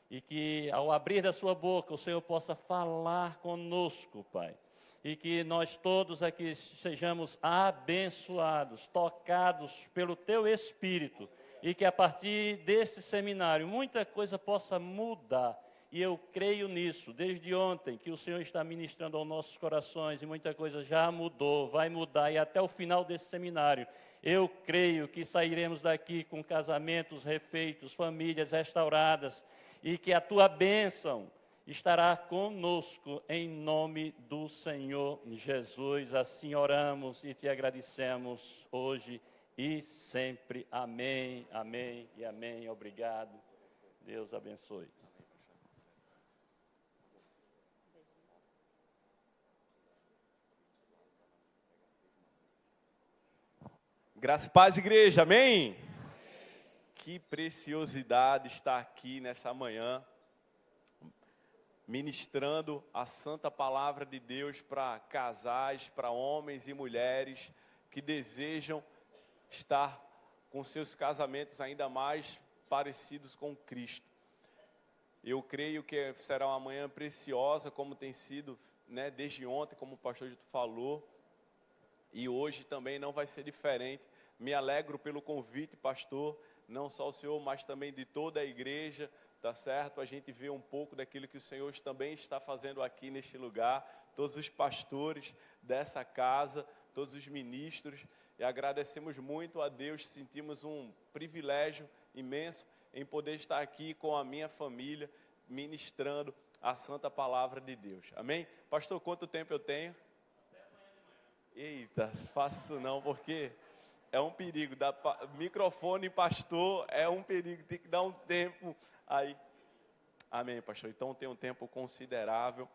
e que ao abrir da sua boca o Senhor possa falar conosco, Pai. E que nós todos aqui sejamos abençoados, tocados pelo Teu Espírito. E que a partir desse seminário muita coisa possa mudar. E eu creio nisso, desde ontem, que o Senhor está ministrando aos nossos corações e muita coisa já mudou, vai mudar. E até o final desse seminário, eu creio que sairemos daqui com casamentos refeitos, famílias restauradas. E que a Tua bênção estará conosco em nome do Senhor Jesus. Assim oramos e te agradecemos hoje e sempre. Amém, amém e amém. Obrigado. Deus abençoe. Graça e paz, igreja, amém? Que preciosidade estar aqui nessa manhã, ministrando a santa palavra de Deus para casais, para homens e mulheres que desejam estar com seus casamentos ainda mais parecidos com Cristo. Eu creio que será uma manhã preciosa, como tem sido, né, desde ontem, como o pastor Gito falou, e hoje também não vai ser diferente. Me alegro pelo convite, pastor, não só o senhor, mas também de toda a igreja, tá certo? A gente vê um pouco daquilo que o Senhor também está fazendo aqui neste lugar, todos os pastores dessa casa, todos os ministros, e agradecemos muito a Deus, sentimos um privilégio imenso em poder estar aqui com a minha família, ministrando a santa palavra de Deus, amém? Pastor, quanto tempo eu tenho? Eita, faço não, porque é um perigo, microfone pastor é um perigo, tem que dar um tempo aí. Amém, pastor, então tem um tempo considerável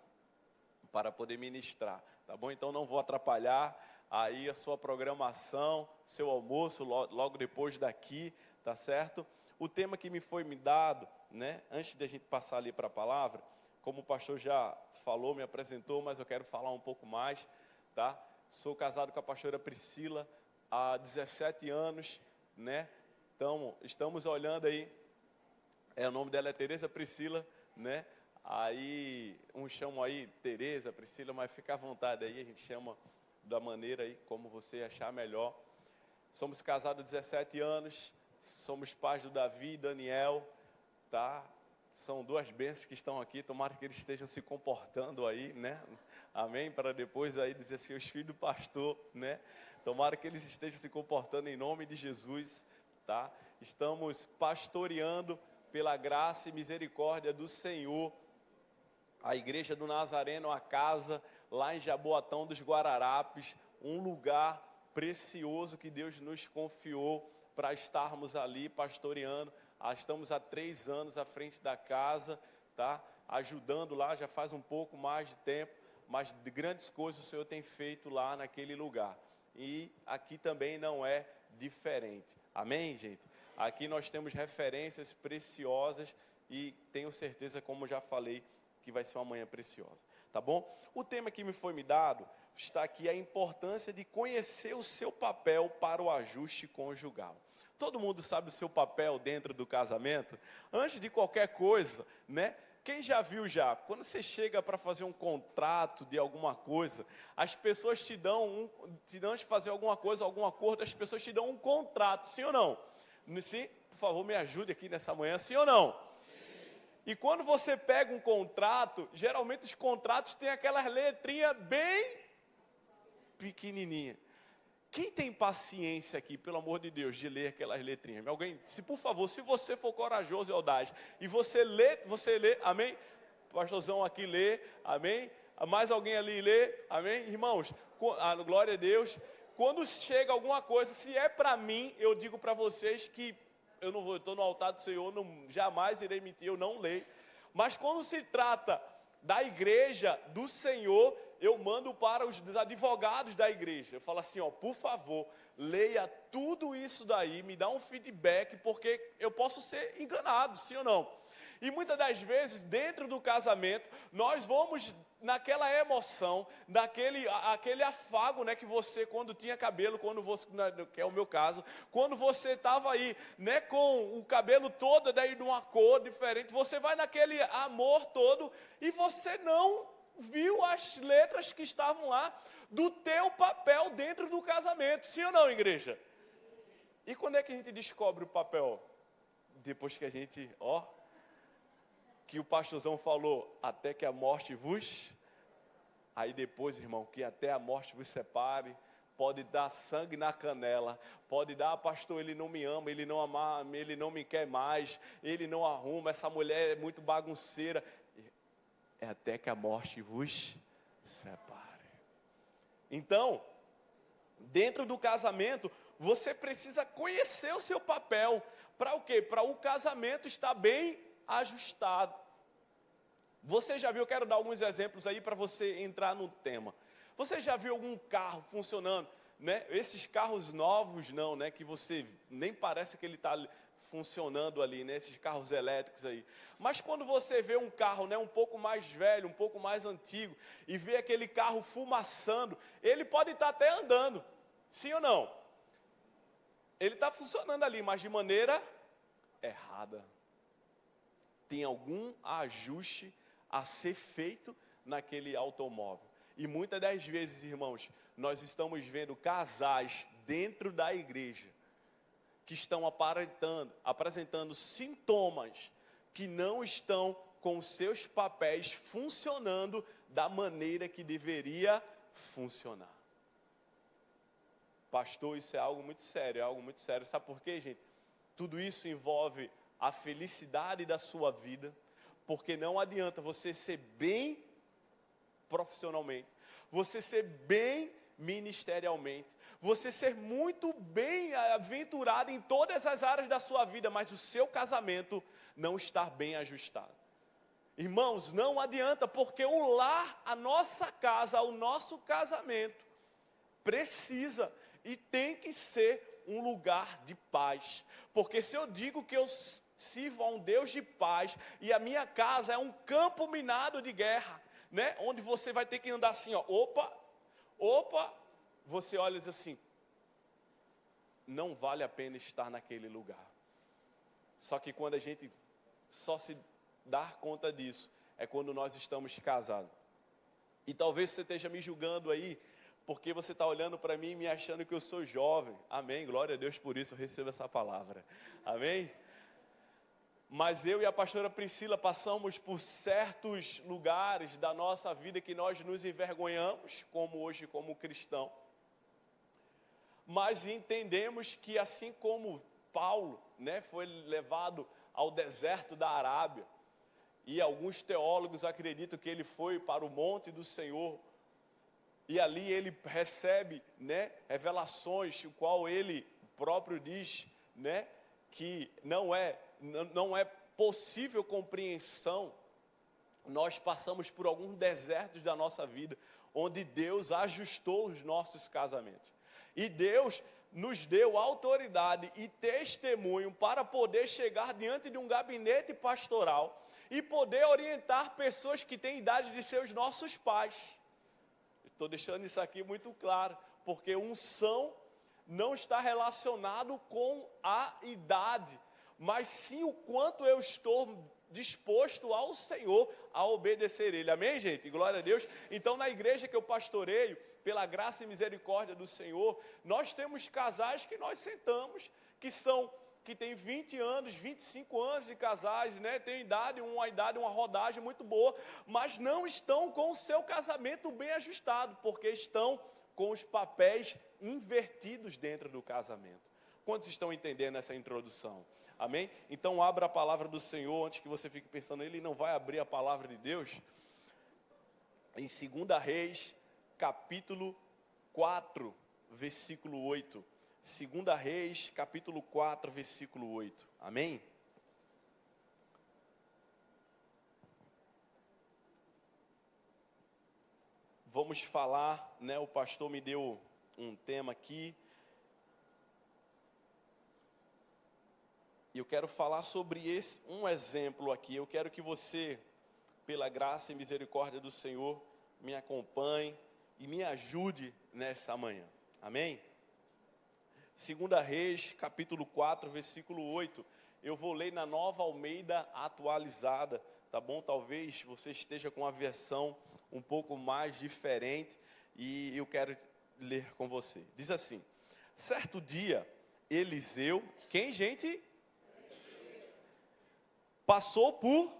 para poder ministrar, tá bom? Então não vou atrapalhar aí a sua programação, seu almoço, logo depois daqui, tá certo? O tema que me foi dado, né, antes de a gente passar ali para a palavra, como o pastor já falou, me apresentou, mas eu quero falar um pouco mais, tá? Sou casado com a pastora Priscila há 17 anos, né? Então, estamos olhando aí, o nome dela é Tereza Priscila, né? Aí, uns chamam aí Tereza, Priscila, mas fica à vontade aí, a gente chama da maneira aí, como você achar melhor. Somos casados há 17 anos, somos pais do Davi e Daniel, tá? São duas bênçãos que estão aqui, tomara que eles estejam se comportando aí, né? Amém? Para depois aí dizer assim, os filhos do pastor, né? Tomara que eles estejam se comportando em nome de Jesus, tá? Estamos pastoreando pela graça e misericórdia do Senhor a igreja do Nazareno, a casa lá em Jaboatão dos Guararapes, um lugar precioso que Deus nos confiou para estarmos ali pastoreando. Estamos há 3 anos à frente da casa, tá? Ajudando lá, já faz um pouco mais de tempo, mas de grandes coisas o Senhor tem feito lá naquele lugar. E aqui também não é diferente. Amém, gente? Aqui nós temos referências preciosas e tenho certeza, como já falei, que vai ser uma manhã preciosa. Tá bom? O tema que me foi dado está aqui, a importância de conhecer o seu papel para o ajuste conjugal. Todo mundo sabe o seu papel dentro do casamento? Antes de qualquer coisa, né? Quem já viu já? Quando você chega para fazer um contrato de alguma coisa, as pessoas te dão antes de fazer alguma coisa, algum acordo, as pessoas te dão um contrato, sim ou não? Sim? Por favor, me ajude aqui nessa manhã, sim ou não? Sim. E quando você pega um contrato, geralmente os contratos têm aquelas letrinhas bem pequenininhas. Quem tem paciência aqui, pelo amor de Deus, de ler aquelas letrinhas? Alguém, por favor, se você for corajoso e audaz, e você lê, amém? O pastorzão aqui lê, amém? Mais alguém ali lê, amém? Irmãos, glória a Deus. Quando chega alguma coisa, se é para mim, eu digo para vocês que eu não vou, eu estou no altar do Senhor, jamais irei mentir, eu não leio. Mas quando se trata da igreja do Senhor, eu mando para os advogados da igreja. Eu falo assim, ó, por favor, leia tudo isso daí, me dá um feedback, porque eu posso ser enganado, sim ou não? E muitas das vezes, dentro do casamento, nós vamos naquela emoção, aquele afago, né, que você, quando tinha cabelo, quando você, que é o meu caso, quando você estava aí, né, com o cabelo todo daí de uma cor diferente, você vai naquele amor todo e você não viu as letras que estavam lá do teu papel dentro do casamento, sim ou não, igreja? E quando é que a gente descobre o papel? Depois que a gente, que o pastorzão falou, até que a morte vos... Aí depois, irmão, que até a morte vos separe, pode dar sangue na canela, pode dar, pastor, ele não me ama, ele não ama, ele não me quer mais, ele não arruma, essa mulher é muito bagunceira. É até que a morte vos separe. Então, dentro do casamento, você precisa conhecer o seu papel. Para o quê? Para o casamento estar bem ajustado. Você já viu, eu quero dar alguns exemplos aí para você entrar no tema. Você já viu algum carro funcionando, né? Esses carros novos não, né? Que você nem parece que ele está funcionando ali, né? Esses carros elétricos aí. Mas quando você vê um carro, né, um pouco mais velho, um pouco mais antigo, e vê aquele carro fumaçando, ele pode estar até andando, sim ou não? Ele está funcionando ali, mas de maneira errada. Tem algum ajuste a ser feito naquele automóvel. E muitas das vezes, irmãos, nós estamos vendo casais dentro da igreja que estão apresentando sintomas que não estão com os seus papéis funcionando da maneira que deveria funcionar. Pastor, isso é algo muito sério, Sabe por quê, gente? Tudo isso envolve a felicidade da sua vida, porque não adianta você ser bem profissionalmente, você ser bem ministerialmente, você ser muito bem aventurado em todas as áreas da sua vida, mas o seu casamento não estar bem ajustado. Irmãos, não adianta, porque o lar, a nossa casa, o nosso casamento, precisa e tem que ser um lugar de paz. Porque se eu digo que eu sirvo a um Deus de paz e a minha casa é um campo minado de guerra, né? Onde você vai ter que andar assim, opa, você olha e diz assim, não vale a pena estar naquele lugar. Só que quando a gente só se dar conta disso, é quando nós estamos casados. E talvez você esteja me julgando aí, porque você está olhando para mim e me achando que eu sou jovem. Amém, glória a Deus por isso, eu recebo essa palavra. Amém? Mas eu e a pastora Priscila passamos por certos lugares da nossa vida que nós nos envergonhamos, como hoje, como cristão. Mas entendemos que assim como Paulo, né, foi levado ao deserto da Arábia, e alguns teólogos acreditam que ele foi para o monte do Senhor, e ali ele recebe, né, revelações, o qual ele próprio diz, né, que não é possível compreensão. Nós passamos por alguns desertos da nossa vida, onde Deus ajustou os nossos casamentos. E Deus nos deu autoridade e testemunho para poder chegar diante de um gabinete pastoral e poder orientar pessoas que têm idade de ser os nossos pais. Estou deixando isso aqui muito claro, porque unção não está relacionado com a idade, mas sim o quanto eu estou disposto ao Senhor a obedecer Ele. Amém, gente? Glória a Deus. Então, na igreja que eu pastoreio, pela graça e misericórdia do Senhor, nós temos casais que nós sentamos, que tem 20 anos, 25 anos de casais, né? Tem uma rodagem muito boa, mas não estão com o seu casamento bem ajustado, porque estão com os papéis invertidos dentro do casamento. Quantos estão entendendo essa introdução? Amém? Então abra a palavra do Senhor, antes que você fique pensando, ele não vai abrir a palavra de Deus? Em 2 Reis, capítulo 4, versículo 8. 2 Reis, capítulo 4, versículo 8. Amém? Vamos falar, né? O pastor me deu um tema aqui. E eu quero falar sobre um exemplo aqui. Eu quero que você, pela graça e misericórdia do Senhor, me acompanhe e me ajude nessa manhã. Amém? 2 Reis, capítulo 4, versículo 8. Eu vou ler na Nova Almeida atualizada, tá bom? Talvez você esteja com uma versão um pouco mais diferente e eu quero ler com você. Diz assim: certo dia, Eliseu, quem, gente? Passou por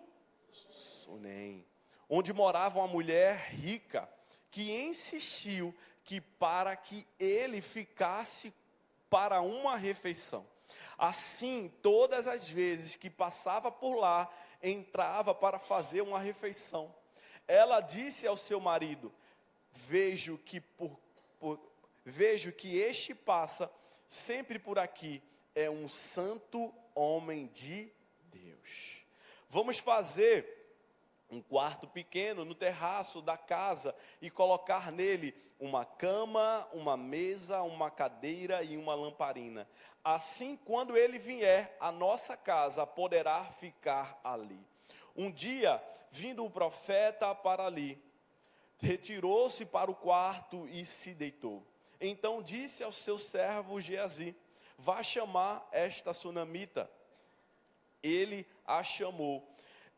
Sunem, onde morava uma mulher rica, que insistiu para que ele ficasse para uma refeição. Assim, todas as vezes que passava por lá, entrava para fazer uma refeição. Ela disse ao seu marido: vejo que este passa sempre por aqui, é um santo homem de Deus. Vamos fazer um quarto pequeno no terraço da casa e colocar nele uma cama, uma mesa, uma cadeira e uma lamparina. Assim, quando ele vier à nossa casa, poderá ficar ali. Um dia, vindo o profeta para ali, retirou-se para o quarto e se deitou. Então disse ao seu servo Geazi: vá chamar esta sunamita. Ele a chamou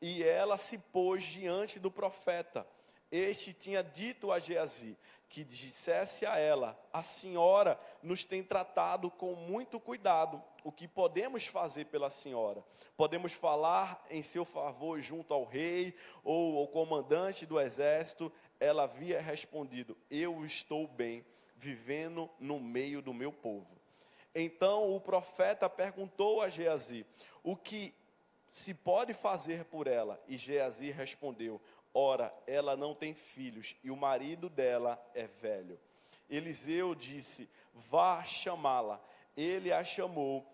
e ela se pôs diante do profeta. Este tinha dito a Geazi que dissesse a ela: a senhora nos tem tratado com muito cuidado. O que podemos fazer pela senhora? Podemos falar em seu favor junto ao rei ou ao comandante do exército? Ela havia respondido: eu estou bem, vivendo no meio do meu povo. Então o profeta perguntou a Geazi: o que se pode fazer por ela? E Geazi respondeu: ora, ela não tem filhos e o marido dela é velho. Eliseu disse: vá chamá-la. Ele a chamou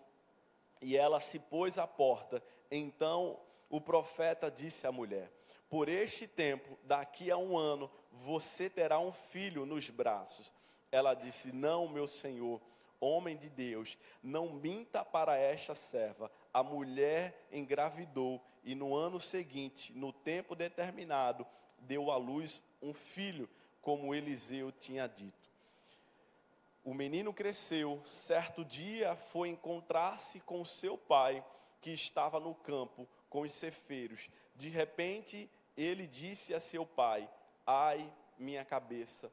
e ela se pôs à porta. Então o profeta disse à mulher: por este tempo, daqui a 1 ano, você terá um filho nos braços. Ela disse: não, meu senhor, homem de Deus, não minta para esta serva. A mulher engravidou e no ano seguinte, no tempo determinado, deu à luz um filho, como Eliseu tinha dito. O menino cresceu. Certo dia foi encontrar-se com seu pai, que estava no campo com os cefeiros. De repente, ele disse a seu pai: ai, minha cabeça,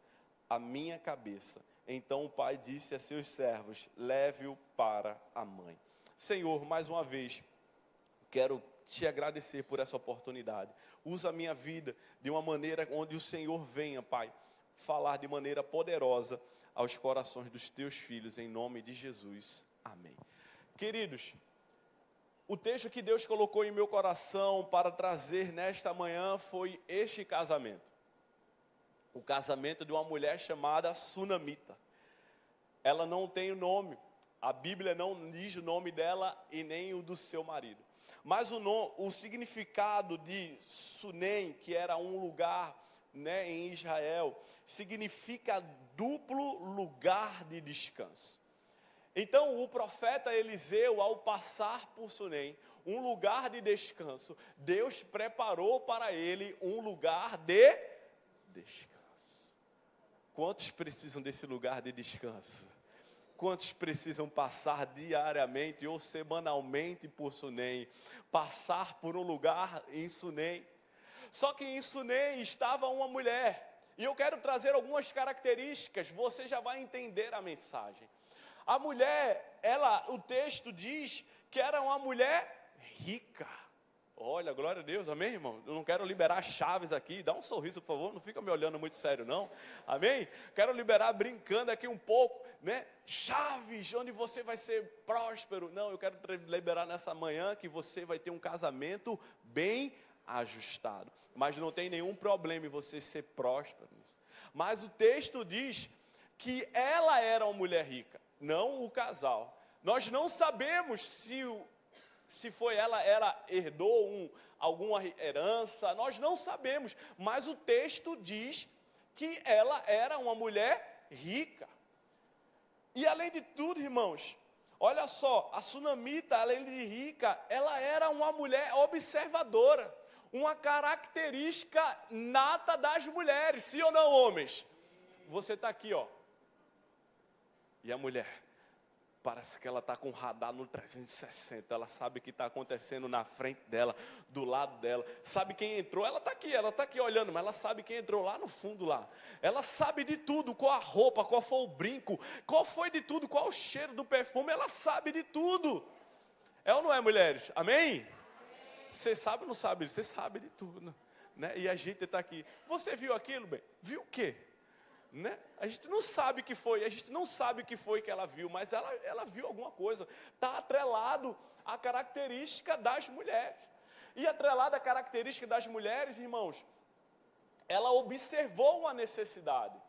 a minha cabeça. Então o pai disse a seus servos: leve-o para a mãe. Senhor, mais uma vez, quero te agradecer por essa oportunidade. Usa a minha vida de uma maneira onde o Senhor venha, Pai, falar de maneira poderosa aos corações dos teus filhos, em nome de Jesus. Amém. Queridos, o texto que Deus colocou em meu coração para trazer nesta manhã foi este casamento. O casamento de uma mulher chamada Sunamita. Ela não tem o nome, a Bíblia não diz o nome dela e nem o do seu marido. Mas o significado de Sunem, que era um lugar, né, em Israel, significa duplo lugar de descanso. Então o profeta Eliseu, ao passar por Sunem, um lugar de descanso, Deus preparou para ele um lugar de descanso. Quantos precisam desse lugar de descanso? Quantos precisam passar diariamente ou semanalmente por Sunem? Passar por um lugar em Sunem. Só que em Sunem estava uma mulher. E eu quero trazer algumas características, você já vai entender a mensagem. A mulher, o texto diz que era uma mulher rica. Olha, glória a Deus, amém, irmão? Eu não quero liberar chaves aqui, dá um sorriso, por favor, não fica me olhando muito sério, não, amém? Quero liberar brincando aqui um pouco, né? Chaves, onde você vai ser próspero. Não, eu quero liberar nessa manhã que você vai ter um casamento bem ajustado. Mas não tem nenhum problema em você ser próspero. Mas o texto diz que ela era uma mulher rica, não o casal. Nós não sabemos se foi ela herdou alguma herança, nós não sabemos, mas o texto diz que ela era uma mulher rica. E além de tudo, irmãos, Olha só, a sunamita, além de rica, ela era uma mulher observadora. Uma característica nata das mulheres, sim ou não, homens? Você está aqui, ó. E a mulher, parece que ela está com o radar no 360. Ela sabe o que está acontecendo na frente dela, do lado dela. Sabe quem entrou? Ela está aqui olhando, mas ela sabe quem entrou lá no fundo lá. Ela sabe de tudo, qual a roupa, qual foi o brinco, qual foi de tudo, qual o cheiro do perfume. Ela sabe de tudo. É ou não é, mulheres? Amém? Você sabe ou não sabe? Você sabe de tudo, né? E a gente está aqui. Você viu aquilo, bem? Viu o quê? Né? A gente não sabe o que foi, a gente não sabe o que foi que ela viu, mas ela viu alguma coisa. Está atrelado à característica das mulheres. E atrelado à característica das mulheres, irmãos, ela observou uma necessidade.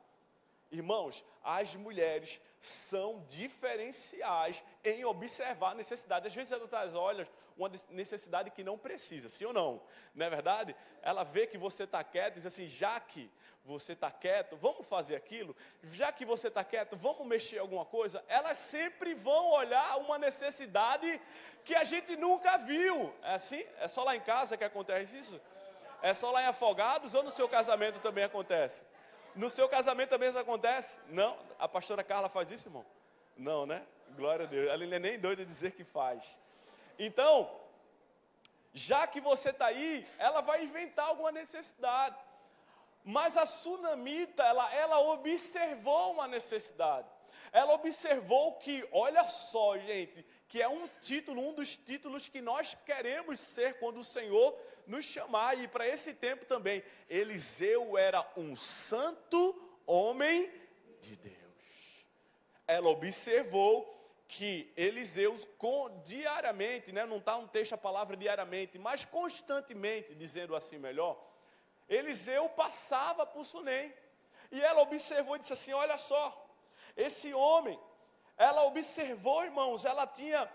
Irmãos, as mulheres são diferenciais em observar a necessidade. Às vezes elas olham uma necessidade que não precisa, sim ou não? Não é verdade? Ela vê que você está quieto e diz assim, já que você está quieto, vamos fazer aquilo? Já que você está quieto, vamos mexer em alguma coisa? Elas sempre vão olhar uma necessidade que a gente nunca viu. É assim? É só lá em casa que acontece isso? É só lá em Afogados ou no seu casamento também acontece? No seu casamento também isso acontece? Não? A pastora Carla faz isso, irmão? Não, né? Glória a Deus. Ela não é nem doida de dizer que faz. Então, já que você está aí, ela vai inventar alguma necessidade. Mas a sunamita, ela observou uma necessidade. Ela observou que, olha só, gente, que é um dos títulos que nós queremos ser quando o Senhor nos chamar. E para esse tempo também, Eliseu era um santo homem de Deus. Ela observou que Eliseu, diariamente, né, não está um texto a palavra diariamente, mas constantemente, dizendo assim melhor, Eliseu passava por Sunem. E ela observou e disse assim, olha só, esse homem, ela observou, irmãos, ela tinha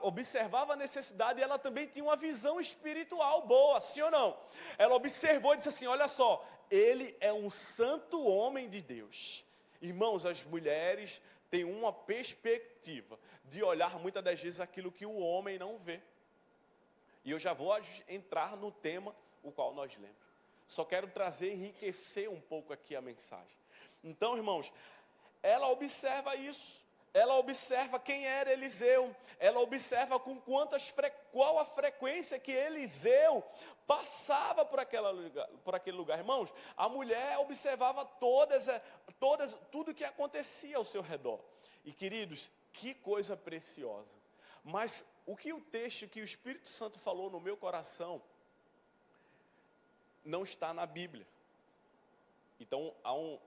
observava a necessidade e ela também tinha uma visão espiritual boa, sim ou não? Ela observou e disse assim, olha só, ele é um santo homem de Deus. Irmãos, as mulheres têm uma perspectiva de olhar muitas das vezes aquilo que o homem não vê. E eu já vou entrar no tema o qual nós lemos. Só quero enriquecer um pouco aqui a mensagem. Então, irmãos, ela observa isso. Ela observa quem era Eliseu. Ela observa qual a frequência que Eliseu passava por aquele lugar. Irmãos, a mulher observava tudo que acontecia ao seu redor. E, queridos, que coisa preciosa. Mas o texto que o Espírito Santo falou no meu coração não está na Bíblia. Então,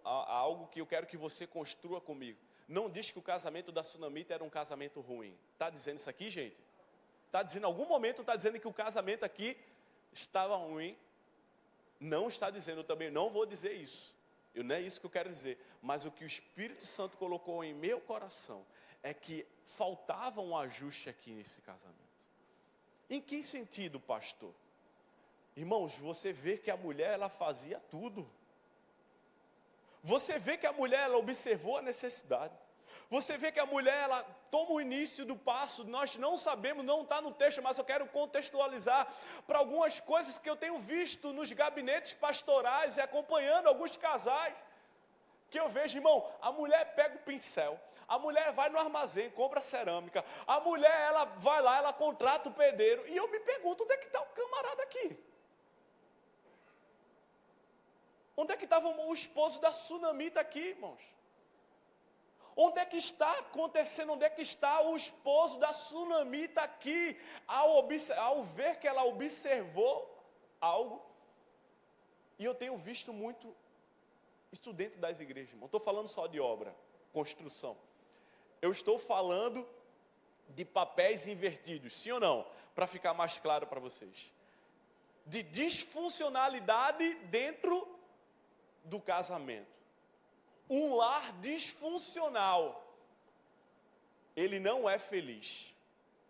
há algo que eu quero que você construa comigo. Não diz que o casamento da sunamita era um casamento ruim. Está dizendo isso aqui, gente? Está dizendo, em algum momento está dizendo que o casamento aqui estava ruim? Não está dizendo, eu também não vou dizer isso. Não é isso que eu quero dizer. Mas o que o Espírito Santo colocou em meu coração é que faltava um ajuste aqui nesse casamento. Em que sentido, pastor? Irmãos, você vê que a mulher, ela fazia tudo. Você vê que a mulher, ela observou a necessidade. Você vê que a mulher, ela toma o início do passo. Nós não sabemos, não está no texto, mas eu quero contextualizar para algumas coisas que eu tenho visto nos gabinetes pastorais e acompanhando alguns casais. Que eu vejo, irmão, a mulher pega o pincel, a mulher vai no armazém, compra cerâmica, a mulher, ela vai lá, ela contrata o pedreiro. E eu me pergunto, onde é que está o camarada aqui? Onde é que estava o esposo da sunamita aqui, irmãos? Onde é que está acontecendo? Onde é que está o esposo da sunamita aqui? Ao ver que ela observou algo. E eu tenho visto muito estudante das igrejas, irmão. Não estou falando só de obra, construção. Eu estou falando de papéis invertidos, sim ou não? Para ficar mais claro para vocês. De disfuncionalidade dentro do casamento. Um lar disfuncional, ele não é feliz.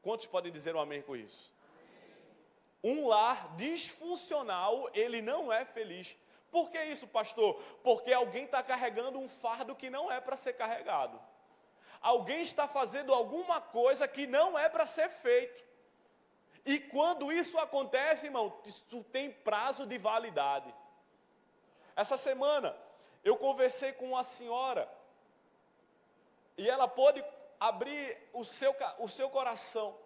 Quantos podem dizer um amém com isso? Amém. Um lar disfuncional, ele não é feliz. Por que isso, pastor? Porque alguém está carregando um fardo que não é para ser carregado. Alguém está fazendo alguma coisa que não é para ser feito. E quando isso acontece, irmão, isso tem prazo de validade. Essa semana, eu conversei com uma senhora, e ela pôde abrir o seu coração.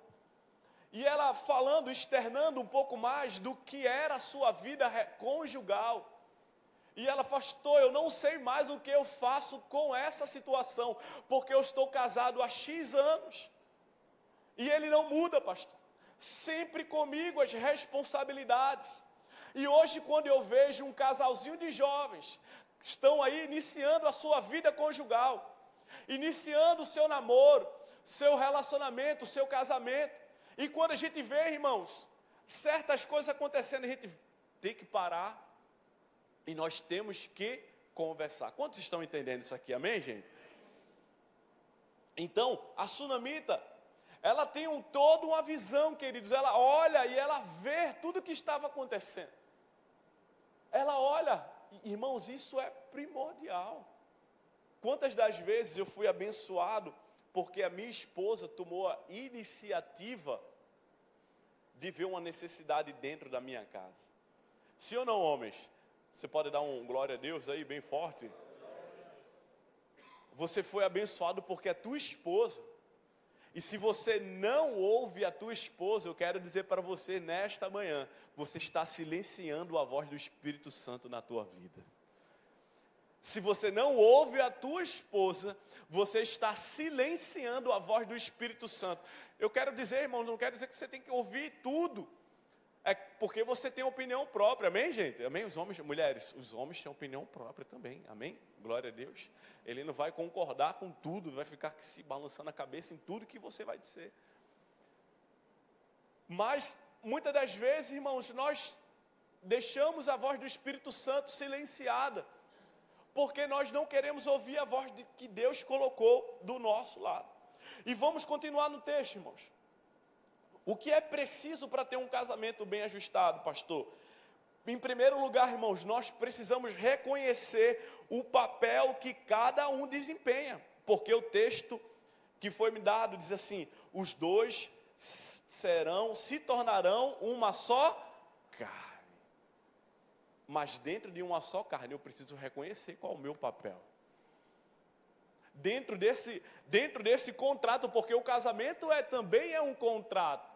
E ela falando, externando um pouco mais do que era a sua vida conjugal. E ela, pastor, eu não sei mais o que eu faço com essa situação, porque eu estou casado há X anos. E ele não muda, pastor. Sempre comigo as responsabilidades. E hoje, quando eu vejo um casalzinho de jovens, que estão aí iniciando a sua vida conjugal, iniciando o seu namoro, seu relacionamento, o seu casamento, e quando a gente vê, irmãos, certas coisas acontecendo, a gente tem que parar, e nós temos que conversar. Quantos estão entendendo isso aqui, amém, gente? Então, a sunamita, ela tem toda uma visão, queridos. Ela olha e ela vê tudo o que estava acontecendo. Ela olha, irmãos, isso é primordial. Quantas das vezes eu fui abençoado porque a minha esposa tomou a iniciativa de ver uma necessidade dentro da minha casa? Sim ou não, homens? Você pode dar um glória a Deus aí, bem forte? Você foi abençoado porque a tua esposa. E se você não ouve a tua esposa, eu quero dizer para você nesta manhã, você está silenciando a voz do Espírito Santo na tua vida. Se você não ouve a tua esposa, você está silenciando a voz do Espírito Santo. Eu quero dizer, irmãos, não quero dizer que você tem que ouvir tudo. É porque você tem opinião própria, amém, gente? Amém? Os homens, mulheres, os homens têm opinião própria também, amém? Glória a Deus. Ele não vai concordar com tudo, vai ficar se balançando a cabeça em tudo que você vai dizer. Mas, muitas das vezes, irmãos, nós deixamos a voz do Espírito Santo silenciada, porque nós não queremos ouvir a voz que Deus colocou do nosso lado. E vamos continuar no texto, irmãos. O que é preciso para ter um casamento bem ajustado, pastor? Em primeiro lugar, irmãos, nós precisamos reconhecer o papel que cada um desempenha, porque o texto que foi me dado diz assim: os dois se tornarão uma só carne. Mas dentro de uma só carne eu preciso reconhecer qual é o meu papel. Dentro desse contrato, porque o casamento também é um contrato.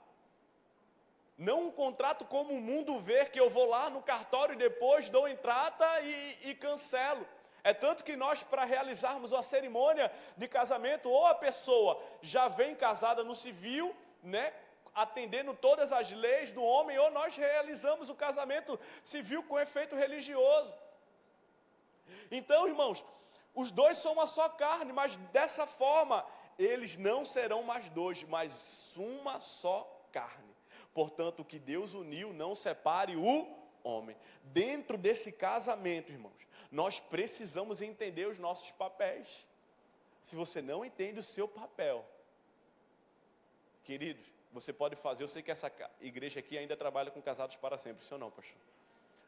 Não um contrato como o mundo vê, que eu vou lá no cartório e depois dou entrada e cancelo. É tanto que nós, para realizarmos uma cerimônia de casamento, ou a pessoa já vem casada no civil, né, atendendo todas as leis do homem, ou nós realizamos o casamento civil com efeito religioso. Então, irmãos, os dois são uma só carne, mas dessa forma, eles não serão mais dois, mas uma só carne. Portanto, o que Deus uniu, não separe o homem. Dentro desse casamento, irmãos, nós precisamos entender os nossos papéis. Se você não entende o seu papel, querido, você pode fazer, eu sei que essa igreja aqui ainda trabalha com casados para sempre, sim ou não, pastor?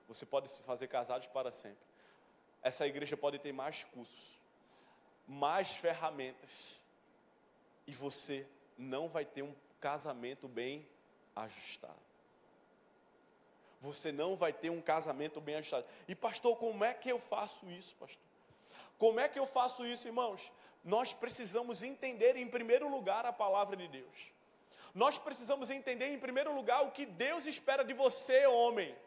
Você pode fazer casados para sempre. Essa igreja pode ter mais cursos, mais ferramentas, e você não vai ter um casamento bem ajustado. Você não vai ter um casamento bem ajustado. E pastor, como é que eu faço isso, pastor? Como é que eu faço isso, irmãos? Nós precisamos entender em primeiro lugar a palavra de Deus. Nós precisamos entender em primeiro lugar o que Deus espera de você, homem.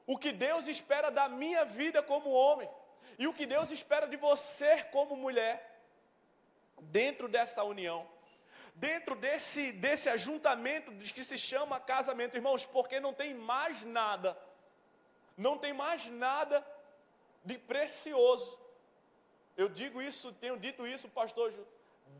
O que Deus espera da minha vida como homem. E o que Deus espera de você como mulher. Dentro dessa união. Dentro desse ajuntamento que se chama casamento, irmãos, porque não tem mais nada de precioso. Eu digo isso, tenho dito isso, pastor,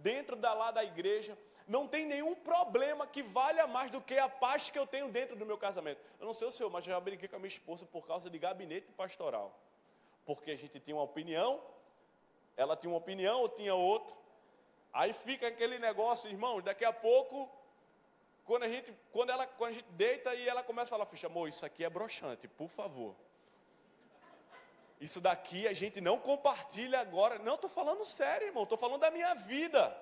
dentro da igreja, não tem nenhum problema que valha mais do que a paz que eu tenho dentro do meu casamento. Eu não sei o senhor, mas já briguei com a minha esposa por causa de gabinete pastoral. Porque a gente tinha uma opinião, ela tinha uma opinião, eu tinha outra. Aí fica aquele negócio, irmão, daqui a pouco, quando a gente deita e ela começa a falar, ficha, amor, isso aqui é broxante, por favor. Isso daqui a gente não compartilha agora. Não, estou falando sério, irmão. Estou falando da minha vida.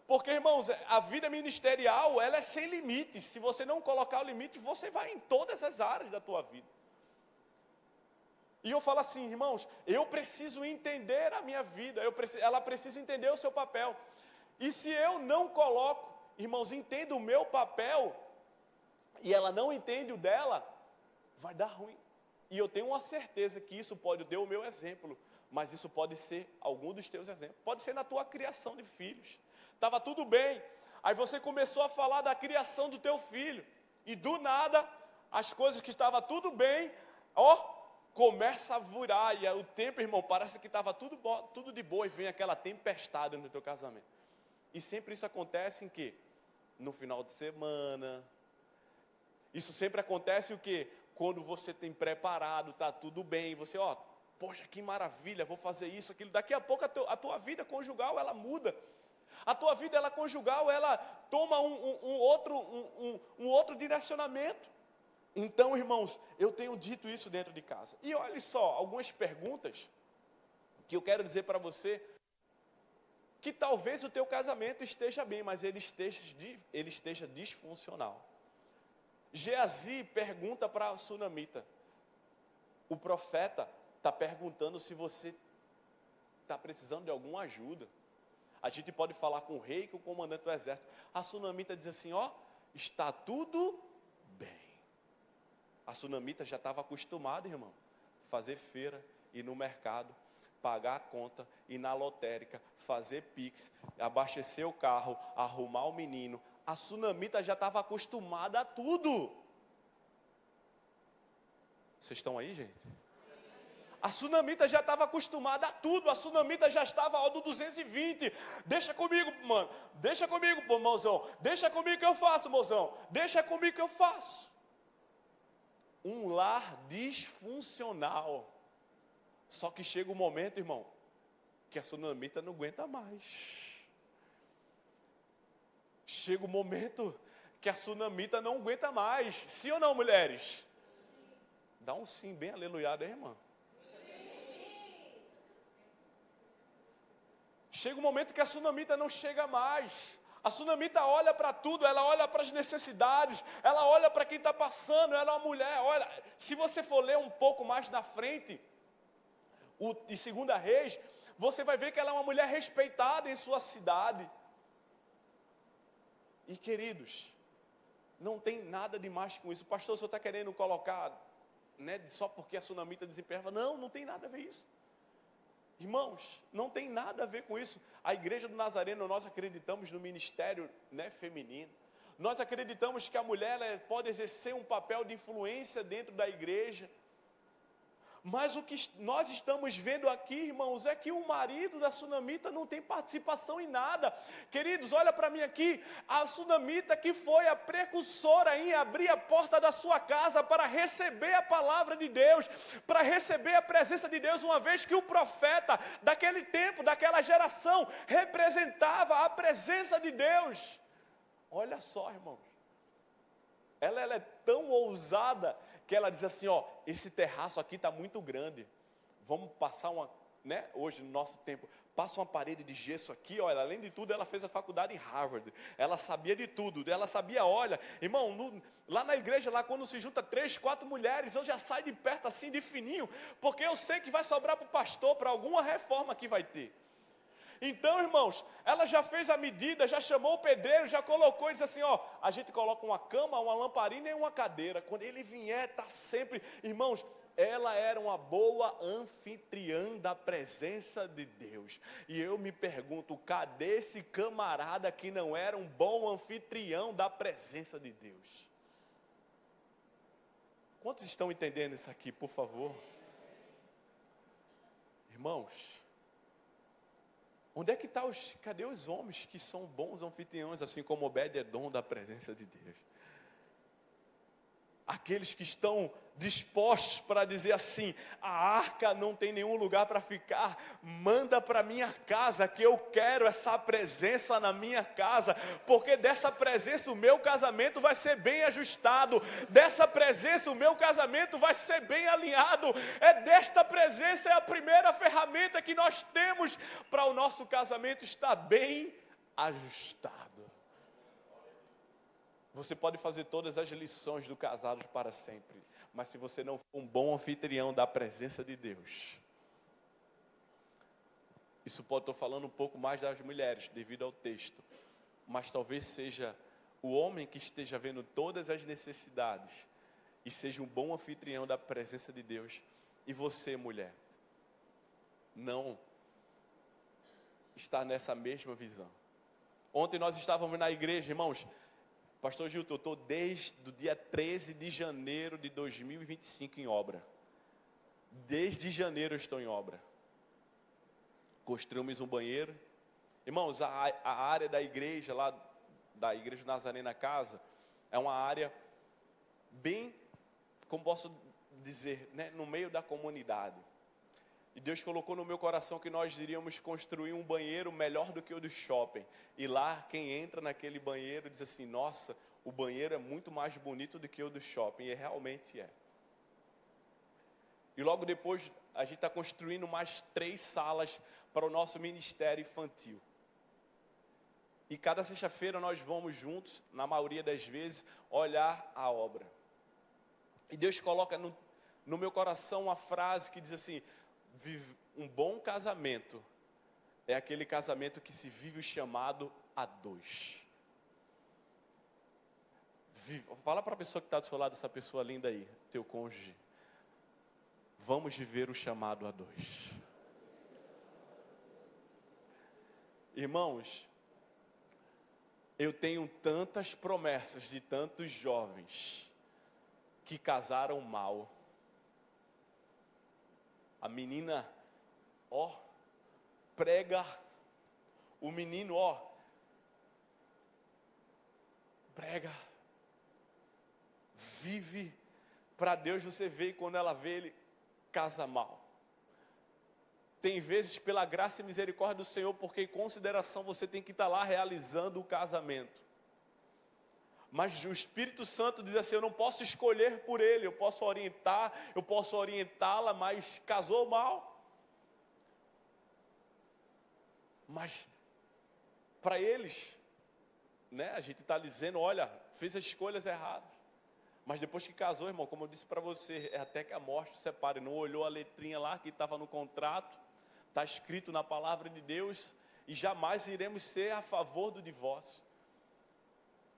Porque, irmãos, a vida ministerial, ela é sem limites. Se você não colocar o limite, você vai em todas as áreas da tua vida. E eu falo assim, irmãos, eu preciso entender a minha vida. Ela precisa entender o seu papel. E se eu não coloco, irmãos, entendo o meu papel, e ela não entende o dela, vai dar ruim. E eu tenho uma certeza que isso pode ser o meu exemplo, mas isso pode ser algum dos teus exemplos. Pode ser na tua criação de filhos. Estava tudo bem, aí você começou a falar da criação do teu filho, e do nada, as coisas que estavam tudo bem, começa a virar, e o tempo, irmão, parece que estava tudo de boa, e vem aquela tempestade no teu casamento. E sempre isso acontece em quê? No final de semana. Isso sempre acontece o quê? Quando você tem preparado, está tudo bem, você, poxa, que maravilha, vou fazer isso, aquilo. Daqui a pouco a tua vida conjugal, ela muda. A tua vida, ela conjugal, ela toma um outro direcionamento. Então, irmãos, eu tenho dito isso dentro de casa. E olha só, algumas perguntas que eu quero dizer para você, que talvez o teu casamento esteja bem, mas ele esteja disfuncional. Geazi pergunta para a sunamita. O profeta está perguntando se você está precisando de alguma ajuda. A gente pode falar com o rei e com o comandante do exército. A sunamita diz assim, está tudo bem. A sunamita já estava acostumada, irmão, fazer feira, ir no mercado, pagar a conta, ir na lotérica, fazer pix, abastecer o carro, arrumar o menino. A sunamita já estava acostumada a tudo. Vocês estão aí, gente? A sunamita já estava acostumada a tudo. A sunamita já estava do 220. Deixa comigo, mano. Deixa comigo, pô, mozão. Deixa comigo que eu faço, mozão. Deixa comigo que eu faço. Um lar disfuncional. Só que chega um momento, irmão, que a sunamita não aguenta mais. Chega um momento que a sunamita não aguenta mais. Sim ou não, mulheres? Dá um sim bem aleluiado aí, irmã. Chega um momento que a sunamita não chega mais. A sunamita olha para tudo, ela olha para as necessidades, ela olha para quem está passando, ela é uma mulher, olha. Se você for ler um pouco mais na frente, em 2 Reis, você vai ver que ela é uma mulher respeitada em sua cidade. E queridos, não tem nada de mais com isso. Pastor, o senhor está querendo colocar, só porque a sunamita desempenhava? Não, não tem nada a ver isso. Irmãos, não tem nada a ver com isso. A igreja do Nazareno, nós acreditamos no ministério feminino. Nós acreditamos que a mulher pode exercer um papel de influência dentro da igreja. Mas o que nós estamos vendo aqui, irmãos, é que o marido da sunamita não tem participação em nada. Queridos, olha para mim aqui, a sunamita que foi a precursora em abrir a porta da sua casa para receber a palavra de Deus, para receber a presença de Deus, uma vez que o profeta daquele tempo, daquela geração, representava a presença de Deus. Olha só, irmãos, ela é tão ousada, que ela diz assim, esse terraço aqui está muito grande, vamos passar hoje no nosso tempo, passa uma parede de gesso aqui, olha, além de tudo, ela fez a faculdade em Harvard, ela sabia de tudo, ela sabia, olha, irmão, lá na igreja, lá quando se junta 3, 4 mulheres, eu já saio de perto assim, de fininho, porque eu sei que vai sobrar para o pastor, para alguma reforma que vai ter. Então, irmãos, ela já fez a medida, já chamou o pedreiro, já colocou e disse assim, a gente coloca uma cama, uma lamparina e uma cadeira. Quando ele vier, está sempre... Irmãos, ela era uma boa anfitriã da presença de Deus. E eu me pergunto, cadê esse camarada que não era um bom anfitrião da presença de Deus? Quantos estão entendendo isso aqui, por favor? Irmãos... Onde é que está cadê os homens que são bons anfitriões, assim como Obed-Edom da presença de Deus? Aqueles que estão dispostos para dizer assim: a arca não tem nenhum lugar para ficar, manda para minha casa, que eu quero essa presença na minha casa, porque dessa presença o meu casamento vai ser bem ajustado, dessa presença o meu casamento vai ser bem alinhado, desta presença, é a primeira ferramenta que nós temos para o nosso casamento estar bem ajustado. Você pode fazer todas as lições do casado para sempre, mas se você não for um bom anfitrião da presença de Deus, isso pode, estou falando um pouco mais das mulheres, devido ao texto, mas talvez seja o homem que esteja vendo todas as necessidades, e seja um bom anfitrião da presença de Deus, e você, mulher, não está nessa mesma visão. Ontem nós estávamos na igreja, irmãos. Pastor Gilton, eu estou desde o dia 13 de janeiro de 2025 em obra. Desde janeiro eu estou em obra. Construímos um banheiro. Irmãos, a área da igreja, lá da Igreja Nazarena Casa, é uma área bem, como posso dizer, né, no meio da comunidade. E Deus colocou no meu coração que nós iríamos construir um banheiro melhor do que o do shopping. E lá, quem entra naquele banheiro diz assim: nossa, o banheiro é muito mais bonito do que o do shopping. E realmente é. E logo depois, a gente está construindo mais 3 salas para o nosso ministério infantil. E cada sexta-feira nós vamos juntos, na maioria das vezes, olhar a obra. E Deus coloca no meu coração uma frase que diz assim: um bom casamento é aquele casamento que se vive o chamado a 2. Fala para a pessoa que está do seu lado, essa pessoa linda aí, teu cônjuge. Vamos viver o chamado a 2. Irmãos, eu tenho tantas promessas de tantos jovens que casaram mal. A menina, prega. O menino, prega. Vive para Deus. Você vê, e quando ela vê, ele casa mal. Tem vezes, pela graça e misericórdia do Senhor, porque em consideração você tem que estar lá realizando o casamento. Mas o Espírito Santo diz assim: eu não posso escolher por ele, eu posso orientar, eu posso orientá-la, mas casou mal. Mas para eles, né, a gente está dizendo: olha, fez as escolhas erradas. Mas depois que casou, irmão, como eu disse para você, é até que a morte separe. Não olhou a letrinha lá que estava no contrato, está escrito na palavra de Deus, e jamais iremos ser a favor do divórcio.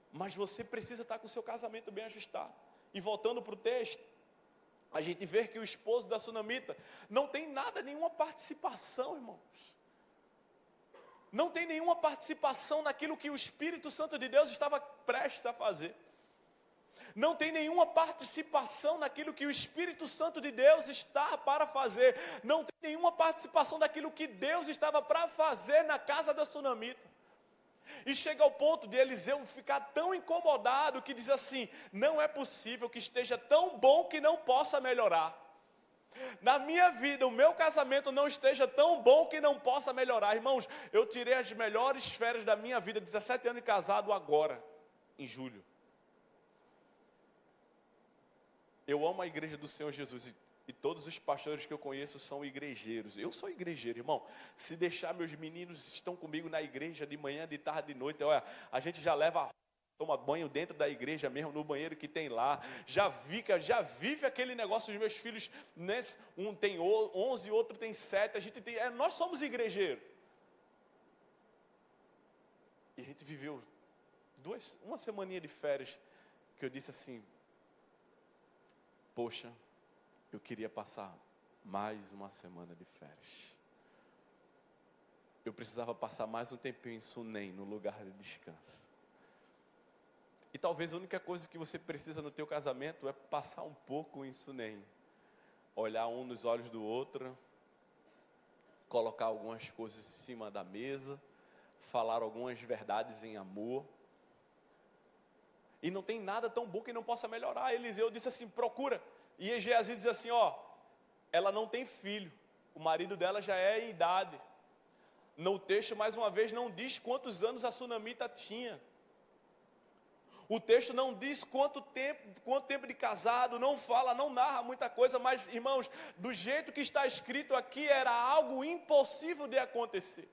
Mas você precisa estar com o seu casamento bem ajustado. E voltando para o texto, a gente vê que o esposo da sunamita não tem nada, nenhuma participação, irmãos. Não tem nenhuma participação naquilo que o Espírito Santo de Deus estava prestes a fazer. Não tem nenhuma participação naquilo que o Espírito Santo de Deus está para fazer. Não tem nenhuma participação daquilo que Deus estava para fazer na casa da sunamita. E chega ao ponto de Eliseu ficar tão incomodado que diz assim: não é possível que esteja tão bom que não possa melhorar. Na minha vida, o meu casamento não esteja tão bom que não possa melhorar. Irmãos, eu tirei as melhores férias da minha vida, 17 anos de casado agora, em julho. Eu amo a igreja do Senhor Jesus e todos os pastores que eu conheço são igrejeiros. Eu sou igrejeiro, irmão. Se deixar, meus meninos estão comigo na igreja de manhã, de tarde, de noite. Olha, a gente já toma banho dentro da igreja mesmo, no banheiro que tem lá. Já vive aquele negócio. Os meus filhos, né, um tem 11, outro tem 7. Nós somos igrejeiros. E a gente viveu uma semaninha de férias que eu disse assim: poxa, eu queria passar mais uma semana de férias. Eu precisava passar mais um tempinho em Sunem, no lugar de descanso. E talvez a única coisa que você precisa no teu casamento é passar um pouco em Sunem. Olhar um nos olhos do outro, colocar algumas coisas em cima da mesa, falar algumas verdades em amor. E não tem nada tão bom que não possa melhorar. Eliseu disse assim, procura. E Geazi diz assim, ela não tem filho. O marido dela já é em idade. No texto, mais uma vez, não diz quantos anos a sunamita tinha. O texto não diz quanto tempo de casado, não fala, não narra muita coisa, mas, irmãos, do jeito que está escrito aqui, era algo impossível de acontecer.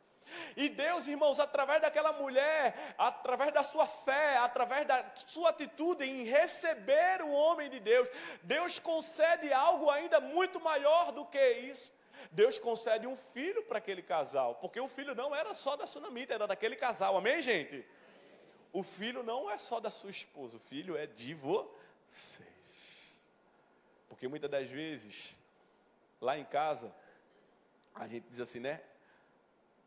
E Deus, irmãos, através daquela mulher, através da sua fé, através da sua atitude em receber o homem de Deus, Deus concede algo ainda muito maior do que isso. Deus concede um filho para aquele casal, porque o filho não era só da sunamita, era daquele casal, amém, gente? O filho não é só da sua esposa, o filho é de vocês. Porque muitas das vezes, lá em casa, a gente diz assim, né?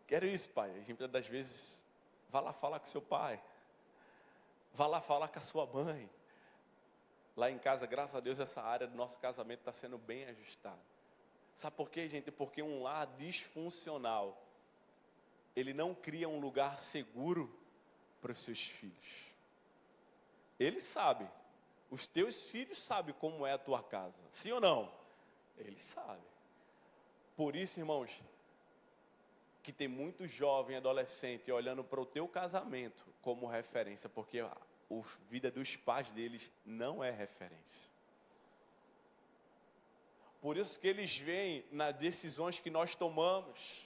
Quero isso, pai. A gente muitas das vezes, vá lá falar com seu pai. Vá lá falar com a sua mãe. Lá em casa, graças a Deus, essa área do nosso casamento está sendo bem ajustada. Sabe por quê, gente? Porque um lar disfuncional, ele não cria um lugar seguro para os seus filhos. Ele sabe, os teus filhos sabem como é a tua casa, sim ou não? Ele sabe. Por isso, irmãos, que tem muito jovem, adolescente, olhando para o teu casamento como referência, porque a vida dos pais deles não é referência. Por isso que eles veem nas decisões que nós tomamos,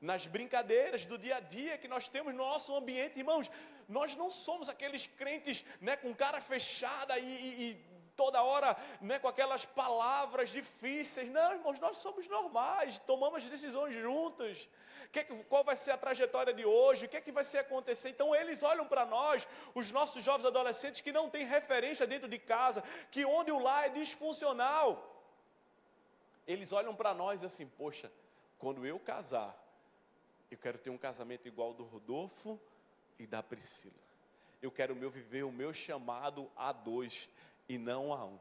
nas brincadeiras do dia a dia que nós temos no nosso ambiente, irmãos, nós não somos aqueles crentes, né, com cara fechada e toda hora, né, com aquelas palavras difíceis. Não, irmãos, nós somos normais, tomamos decisões juntas. Qual vai ser a trajetória de hoje? O que é que vai ser acontecer? Então eles olham para nós, os nossos jovens adolescentes que não têm referência dentro de casa, que onde o lar é disfuncional. Eles olham para nós assim, poxa, quando eu casar, eu quero ter um casamento igual ao do Rodolfo e da Priscila. Eu quero viver o meu chamado a dois e não a um.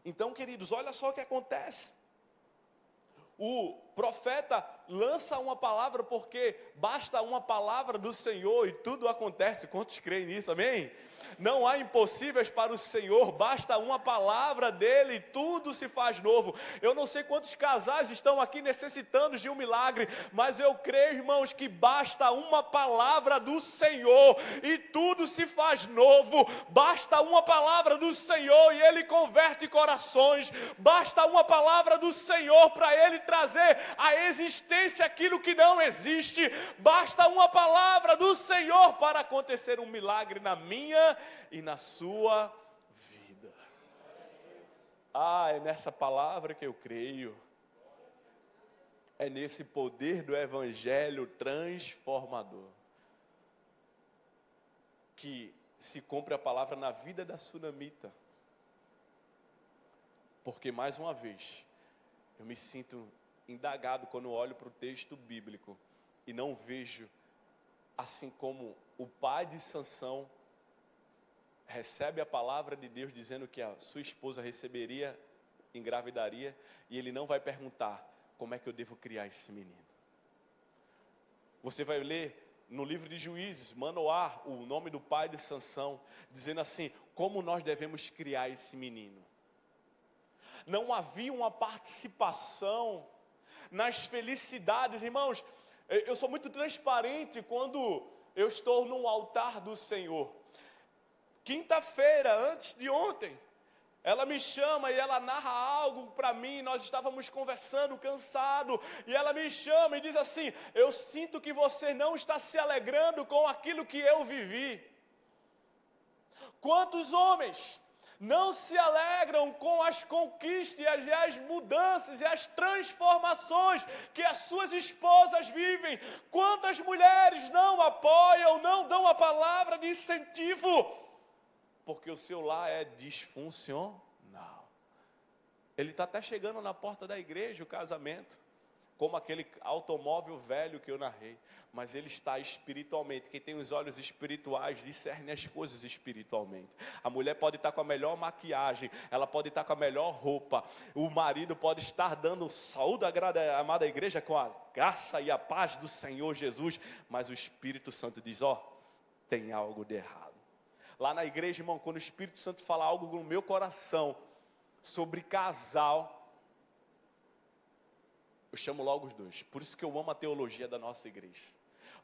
Então, queridos, olha só o que acontece. O profeta lança uma palavra, porque basta uma palavra do Senhor e tudo acontece. Quantos creem nisso, amém? Não há impossíveis para o Senhor, basta uma palavra dele e tudo se faz novo. Eu não sei quantos casais estão aqui necessitando de um milagre, mas eu creio, irmãos, que basta uma palavra do Senhor e tudo se faz novo. Basta uma palavra do Senhor e ele converte corações. Basta uma palavra do Senhor para ele trazer à existência aquilo que não existe. Basta uma palavra do Senhor para acontecer um milagre na minha e na sua vida. É nessa palavra que eu creio. É nesse poder do evangelho transformador que se cumpre a palavra na vida da sunamita. Porque, mais uma vez, eu me sinto indagado quando olho para o texto bíblico e não vejo, assim como o pai de Sansão recebe a palavra de Deus dizendo que a sua esposa receberia, engravidaria, e ele não vai perguntar como é que eu devo criar esse menino. Você vai ler no livro de Juízes, Manoá, o nome do pai de Sansão, dizendo assim, como nós devemos criar esse menino. Não havia uma participação nas felicidades, irmãos. Eu sou muito transparente quando eu estou no altar do Senhor. Quinta-feira, antes de ontem, ela me chama e ela narra algo para mim. Nós estávamos conversando, cansado, e ela me chama e diz assim, eu sinto que você não está se alegrando com aquilo que eu vivi. Quantos homens não se alegram com as conquistas e as mudanças e as transformações que as suas esposas vivem? Quantas mulheres não apoiam, não dão a palavra de incentivo? Porque o seu lar é disfuncional. Ele está até chegando na porta da igreja, o casamento, como aquele automóvel velho que eu narrei. Mas ele está espiritualmente. Quem tem os olhos espirituais discerne as coisas espiritualmente. A mulher pode estar com a melhor maquiagem, ela pode estar com a melhor roupa, o marido pode estar dando saúde à amada igreja com a graça e a paz do Senhor Jesus, mas o Espírito Santo diz, tem algo de errado. Lá na igreja, irmão, quando o Espírito Santo fala algo no meu coração sobre casal, eu chamo logo os dois. Por isso que eu amo a teologia da nossa igreja.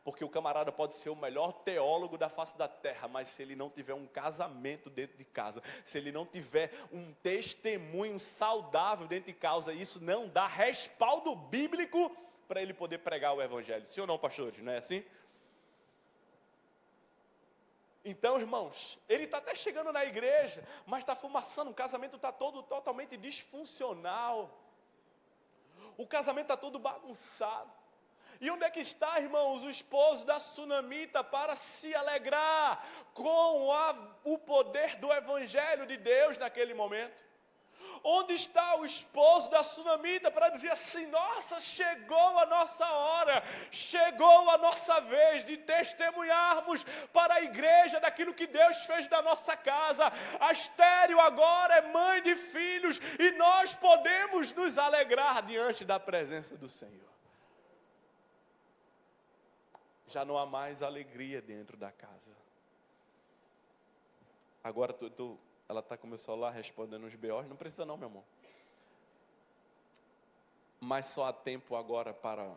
Porque o camarada pode ser o melhor teólogo da face da terra, mas se ele não tiver um casamento dentro de casa, se ele não tiver um testemunho saudável dentro de casa, isso não dá respaldo bíblico para ele poder pregar o evangelho. Sim ou não, pastores? Não é assim? Então, irmãos, ele está até chegando na igreja, mas está fumaçando, o casamento está todo totalmente disfuncional. O casamento está todo bagunçado. E onde é que está, irmãos, o esposo da sunamita para se alegrar com o poder do evangelho de Deus naquele momento? Onde está o esposo da sunamita para dizer assim: nossa, chegou a nossa hora, chegou a nossa vez de testemunharmos para a igreja daquilo que Deus fez da nossa casa. A estéril agora é mãe de filhos e nós podemos nos alegrar diante da presença do Senhor. Já não há mais alegria dentro da casa. Agora ela está com o meu celular respondendo os BOs. Não precisa não, meu amor. Mas só há tempo agora para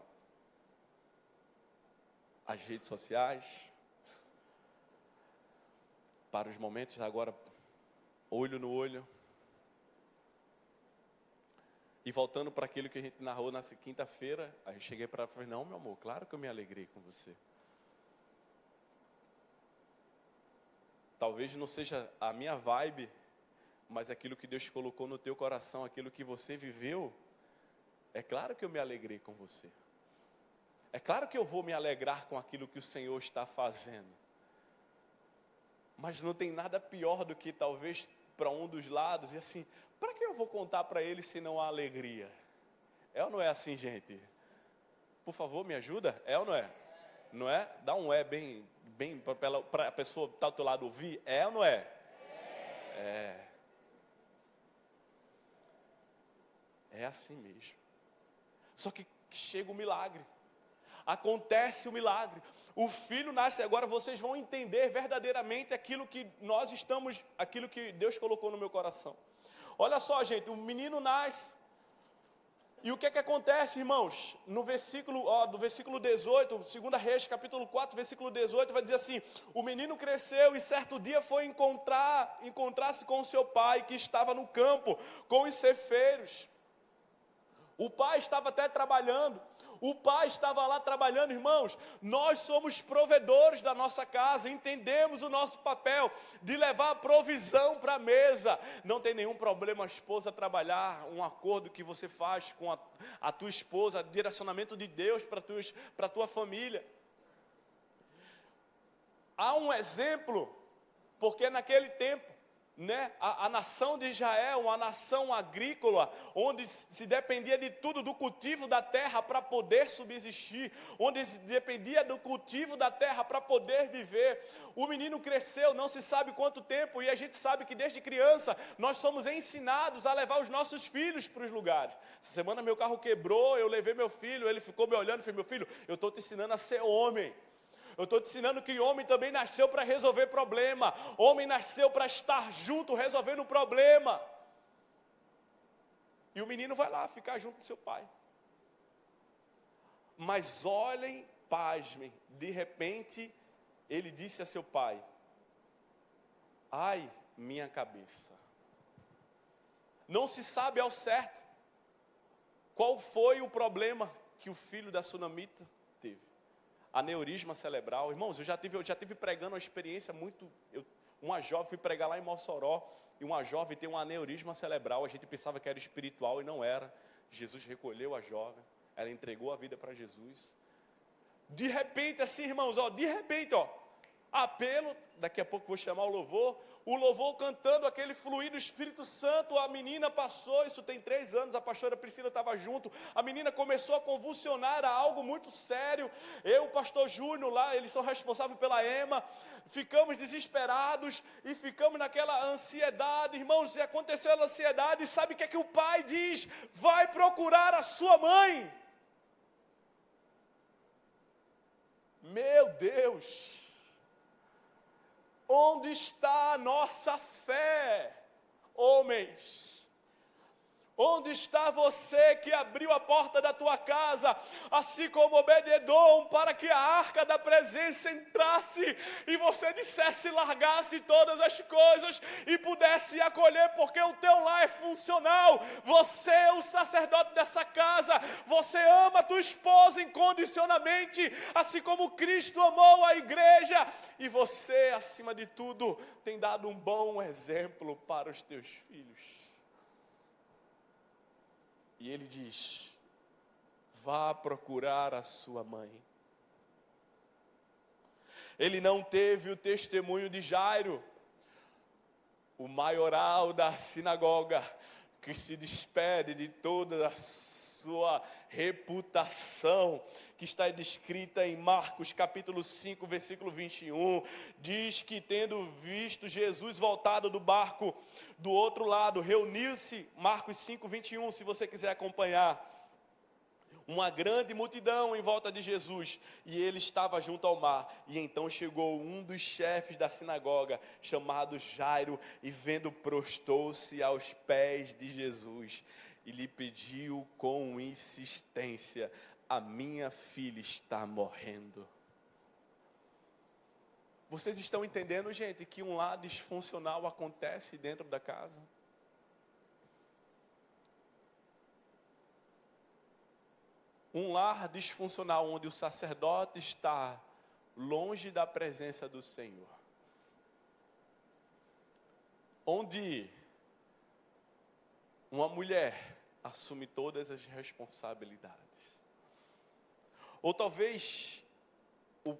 as redes sociais, para os momentos agora, olho no olho. E voltando para aquilo que a gente narrou na quinta-feira, aí eu cheguei para ela e falei: não, meu amor, claro que eu me alegrei com você. Talvez não seja a minha vibe, mas aquilo que Deus colocou no teu coração, aquilo que você viveu, é claro que eu me alegrei com você. É claro que eu vou me alegrar com aquilo que o Senhor está fazendo. Mas não tem nada pior do que talvez para um dos lados, e assim, para que eu vou contar para ele se não há alegria? É ou não é assim, gente? Por favor, me ajuda? É ou não é? Não é? Dá um bem para a pessoa que está do teu lado ouvir. É ou não é? É. É assim mesmo. Só que chega o milagre. Acontece o milagre. O filho nasce. Agora vocês vão entender verdadeiramente aquilo que aquilo que Deus colocou no meu coração. Olha só, gente, o menino nasce. E o que acontece, irmãos? No versículo, do versículo 18, 2 Reis, capítulo 4, versículo 18, vai dizer assim: o menino cresceu e certo dia foi encontrar-se com o seu pai, que estava no campo, com os ceifeiros. O pai estava até trabalhando. O pai estava lá trabalhando, irmãos. Nós somos provedores da nossa casa, entendemos o nosso papel de levar a provisão para a mesa. Não tem nenhum problema a esposa trabalhar, um acordo que você faz com a tua esposa, direcionamento de Deus para a tua família. Há um exemplo, porque naquele tempo, a nação de Israel, uma nação agrícola, onde se dependia de tudo, do cultivo da terra para poder subsistir, onde se dependia do cultivo da terra para poder viver. O menino cresceu, não se sabe quanto tempo, e a gente sabe que desde criança nós somos ensinados a levar os nossos filhos para os lugares. Essa semana meu carro quebrou, eu levei meu filho, ele ficou me olhando e falei: meu filho, eu estou te ensinando a ser homem. Eu estou te ensinando que homem também nasceu para resolver problema. Homem nasceu para estar junto, resolvendo o problema. E o menino vai lá ficar junto do seu pai. Mas olhem, pasmem, de repente, ele disse a seu pai: ai, minha cabeça. Não se sabe ao certo qual foi o problema que o filho da sunamita teve. Aneurisma cerebral. Irmãos, eu já tive pregando uma experiência muito... Uma jovem, fui pregar lá em Mossoró, e uma jovem tem um aneurisma cerebral. A gente pensava que era espiritual e não era. Jesus recolheu a jovem, ela entregou a vida para Jesus. De repente, assim, irmãos, apelo, daqui a pouco vou chamar o louvor cantando aquele fluir do Espírito Santo. A menina passou, isso tem 3 anos, a pastora Priscila estava junto. A menina começou a convulsionar, a algo muito sério. Eu, o pastor Júnior lá, eles são responsáveis pela EMA, ficamos desesperados e ficamos naquela ansiedade. Irmãos, e aconteceu a ansiedade, e sabe o que é que o pai diz? Vai procurar a sua mãe. Meu Deus! Onde está a nossa fé, homens? Onde está você que abriu a porta da tua casa, assim como Obed-edom, para que a arca da presença entrasse e você dissesse, largasse todas as coisas e pudesse acolher, porque o teu lar é funcional. Você é o sacerdote dessa casa, você ama a tua esposa incondicionalmente, assim como Cristo amou a igreja, e você, acima de tudo, tem dado um bom exemplo para os teus filhos. E ele diz, vá procurar a sua mãe. Ele não teve o testemunho de Jairo, o maioral da sinagoga, que se despede de toda a sua reputação, que está descrita em Marcos capítulo 5, versículo 21, diz que tendo visto Jesus voltado do barco do outro lado, reuniu-se, Marcos 5, 21, se você quiser acompanhar, uma grande multidão em volta de Jesus, e ele estava junto ao mar, e então chegou um dos chefes da sinagoga, chamado Jairo, e vendo, prostou-se aos pés de Jesus, e lhe pediu com insistência, a minha filha está morrendo. Vocês estão entendendo, gente, que um lar disfuncional acontece dentro da casa? Um lar disfuncional onde o sacerdote está longe da presença do Senhor. Onde uma mulher assume todas as responsabilidades. Ou talvez o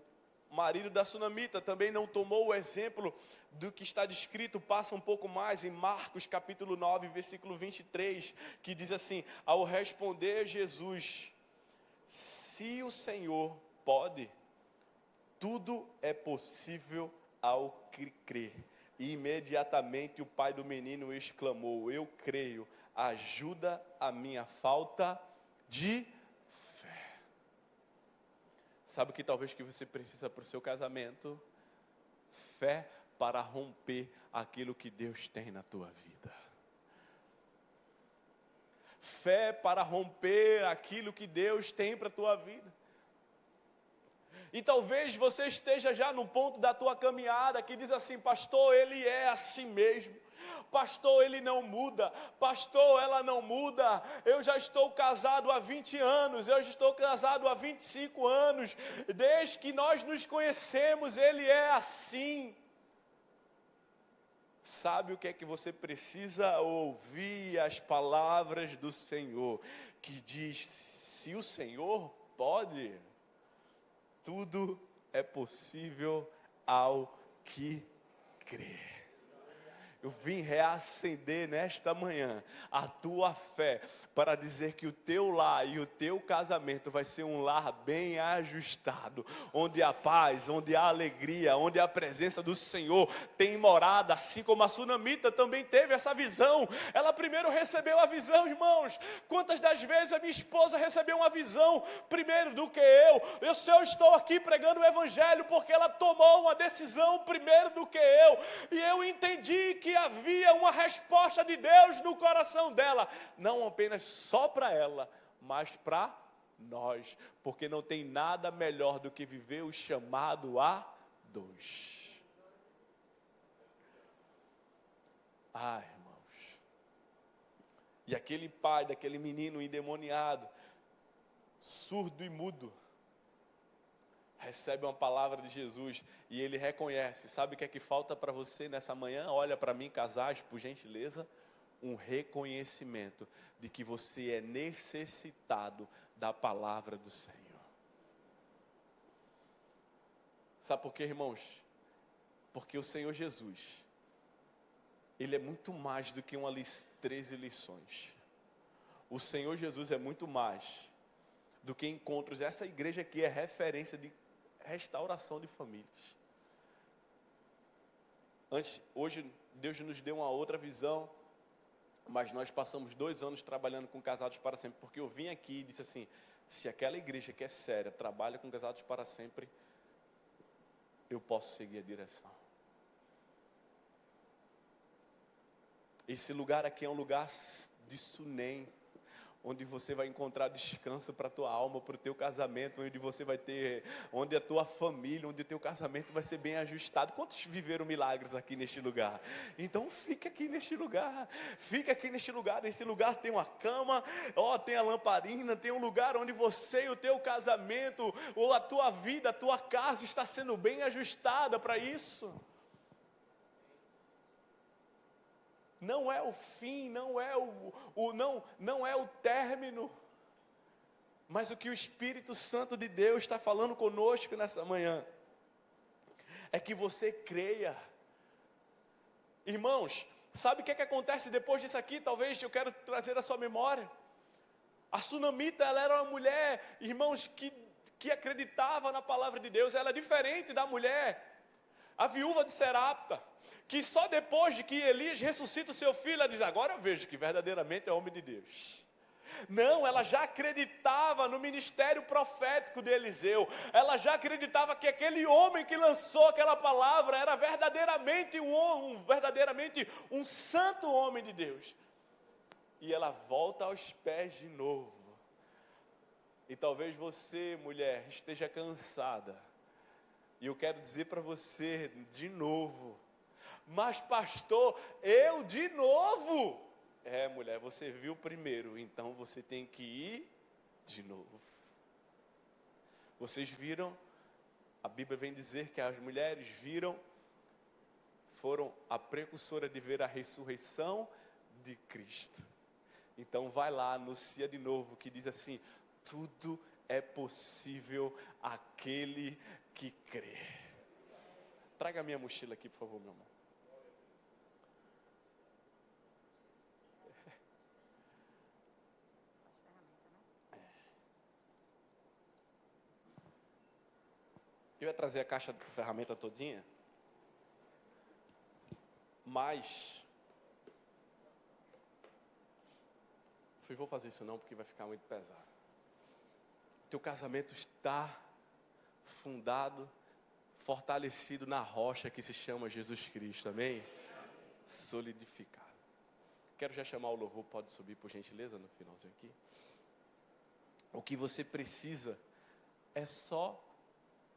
marido da sunamita também não tomou o exemplo do que está descrito, passa um pouco mais em Marcos capítulo 9, versículo 23, que diz assim, ao responder Jesus, se o Senhor pode, tudo é possível ao que crer. E imediatamente o pai do menino exclamou, eu creio, ajuda a minha falta de fé. Sabe o que talvez que você precisa para o seu casamento? Fé para romper aquilo que Deus tem na tua vida. Fé para romper aquilo que Deus tem para a tua vida. E talvez você esteja já no ponto da tua caminhada que diz assim, pastor, ele é assim mesmo. Pastor, ele não muda. Pastor, ela não muda. Eu já estou casado há 20 anos. Eu já estou casado há 25 anos. Desde que nós nos conhecemos, ele é assim. Sabe o que é que você precisa ouvir? As palavras do Senhor, que diz, se o Senhor pode, tudo é possível ao que crê. Eu vim reacender nesta manhã a tua fé para dizer que o teu lar e o teu casamento vai ser um lar bem ajustado, onde há paz, onde há alegria, onde a presença do Senhor tem morada, assim como a sunamita também teve essa visão. Ela primeiro recebeu a visão, irmãos. Quantas das vezes a minha esposa recebeu uma visão primeiro do que eu? Eu estou aqui pregando o evangelho porque ela tomou uma decisão primeiro do que eu, e eu entendi que havia uma resposta de Deus no coração dela, não apenas só para ela, mas para nós, porque não tem nada melhor do que viver o chamado a dois. Irmãos, e aquele pai daquele menino endemoniado, surdo e mudo, recebe uma palavra de Jesus e ele reconhece. Sabe o que é que falta para você nessa manhã? Olha para mim, casais, por gentileza. Um reconhecimento de que você é necessitado da palavra do Senhor. Sabe por quê, irmãos? Porque o Senhor Jesus, Ele é muito mais do que 13 lições. O Senhor Jesus é muito mais do que encontros. Essa igreja aqui é referência de restauração de famílias. Hoje Deus nos deu uma outra visão, mas nós passamos 2 anos trabalhando com casados para sempre, porque eu vim aqui e disse assim, se aquela igreja que é séria, trabalha com casados para sempre, eu posso seguir a direção. Esse lugar aqui é um lugar de Sunem, onde você vai encontrar descanso para a tua alma, para o teu casamento, onde você vai ter, onde a tua família, onde o teu casamento vai ser bem ajustado. Quantos viveram milagres aqui neste lugar? Então fica aqui neste lugar, fica aqui neste lugar. Nesse lugar tem uma cama, tem a lamparina, tem um lugar onde você e o teu casamento, ou a tua vida, a tua casa está sendo bem ajustada para isso. Não é o fim, não é não é o término, mas o que o Espírito Santo de Deus está falando conosco nessa manhã, é que você creia. Irmãos, sabe o que acontece depois disso aqui? Talvez eu quero trazer a sua memória. A Sunamita, ela era uma mulher, irmãos, que acreditava na palavra de Deus. Ela é diferente da mulher, a viúva de Serapta, que só depois de que Elias ressuscita o seu filho, ela diz: agora eu vejo que verdadeiramente é homem de Deus. Não, ela já acreditava no ministério profético de Eliseu. Ela já acreditava que aquele homem que lançou aquela palavra era verdadeiramente um santo homem de Deus. E ela volta aos pés de novo. E talvez você, mulher, esteja cansada. E eu quero dizer para você de novo: mas pastor, eu de novo? Mulher, você viu primeiro, então você tem que ir de novo. Vocês viram? A Bíblia vem dizer que as mulheres foram a precursora de ver a ressurreição de Cristo. Então vai lá, anuncia de novo, que diz assim: tudo é possível àquele que crê. Traga a minha mochila aqui, por favor, meu irmão. Eu ia trazer a caixa de ferramenta todinha, mas vou fazer isso não, porque vai ficar muito pesado. Teu casamento está fundado, fortalecido na rocha que se chama Jesus Cristo, amém? Solidificado. Quero já chamar o louvor, pode subir por gentileza no finalzinho aqui. O que você precisa é só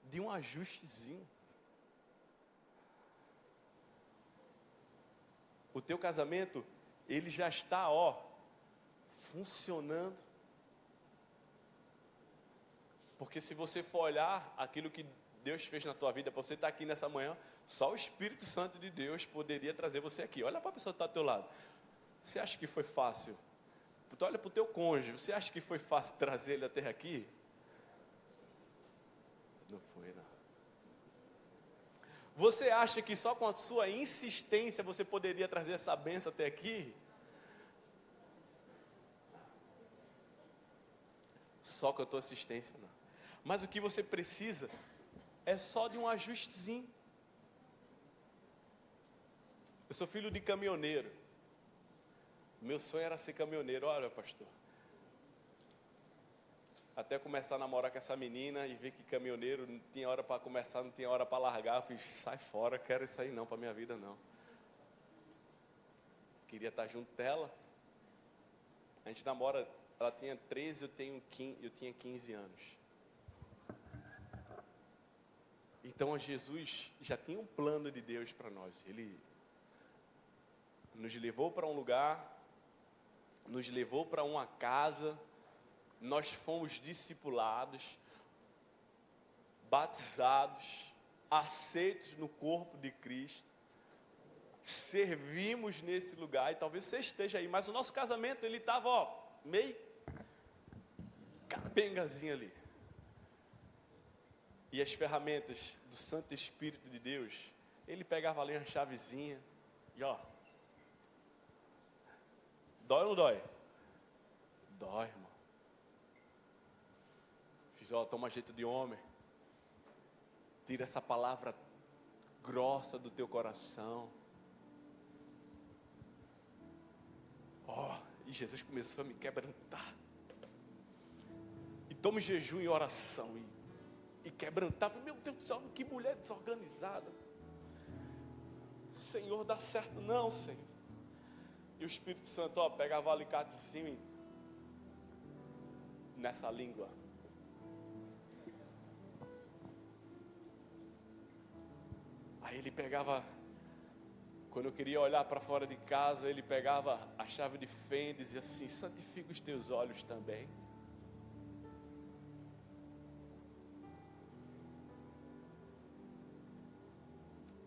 de um ajustezinho. O teu casamento, ele já está, funcionando. Porque se você for olhar aquilo que Deus fez na tua vida, para você estar aqui nessa manhã, só o Espírito Santo de Deus poderia trazer você aqui. Olha para a pessoa que está ao teu lado. Você acha que foi fácil? Tu olha para o teu cônjuge, você acha que foi fácil trazer ele até aqui? Não foi, não. Você acha que só com a sua insistência você poderia trazer essa bênção até aqui? Só com a tua assistência, não. Mas o que você precisa é só de um ajustezinho. Eu sou filho de caminhoneiro. Meu sonho era ser caminhoneiro. Olha, pastor, até começar a namorar com essa menina e ver que caminhoneiro não tinha hora para começar, não tinha hora para largar. Eu fiz: sai fora, quero isso aí não, para minha vida não. Queria estar junto dela. A gente namora, ela tinha 13, eu tinha 15 anos. Então Jesus já tinha um plano de Deus para nós. Ele nos levou para um lugar, nos levou para uma casa, nós fomos discipulados, batizados, aceitos no corpo de Cristo, servimos nesse lugar. E talvez você esteja aí, mas o nosso casamento, ele estava meio capengazinho ali. E as ferramentas do Santo Espírito de Deus, ele pegava ali uma chavezinha e dói ou não dói? Dói, irmão. Fiz: toma jeito de homem. Tira essa palavra grossa do teu coração. E Jesus começou a me quebrantar. E toma jejum e oração. E quebrantava. Meu Deus do céu, que mulher desorganizada. Senhor, dá certo não, Senhor. E o Espírito Santo, ó, pegava o alicate assim, nessa língua. Aí ele pegava, quando eu queria olhar para fora de casa, ele pegava a chave de fenda e dizia assim: santifica os teus olhos também.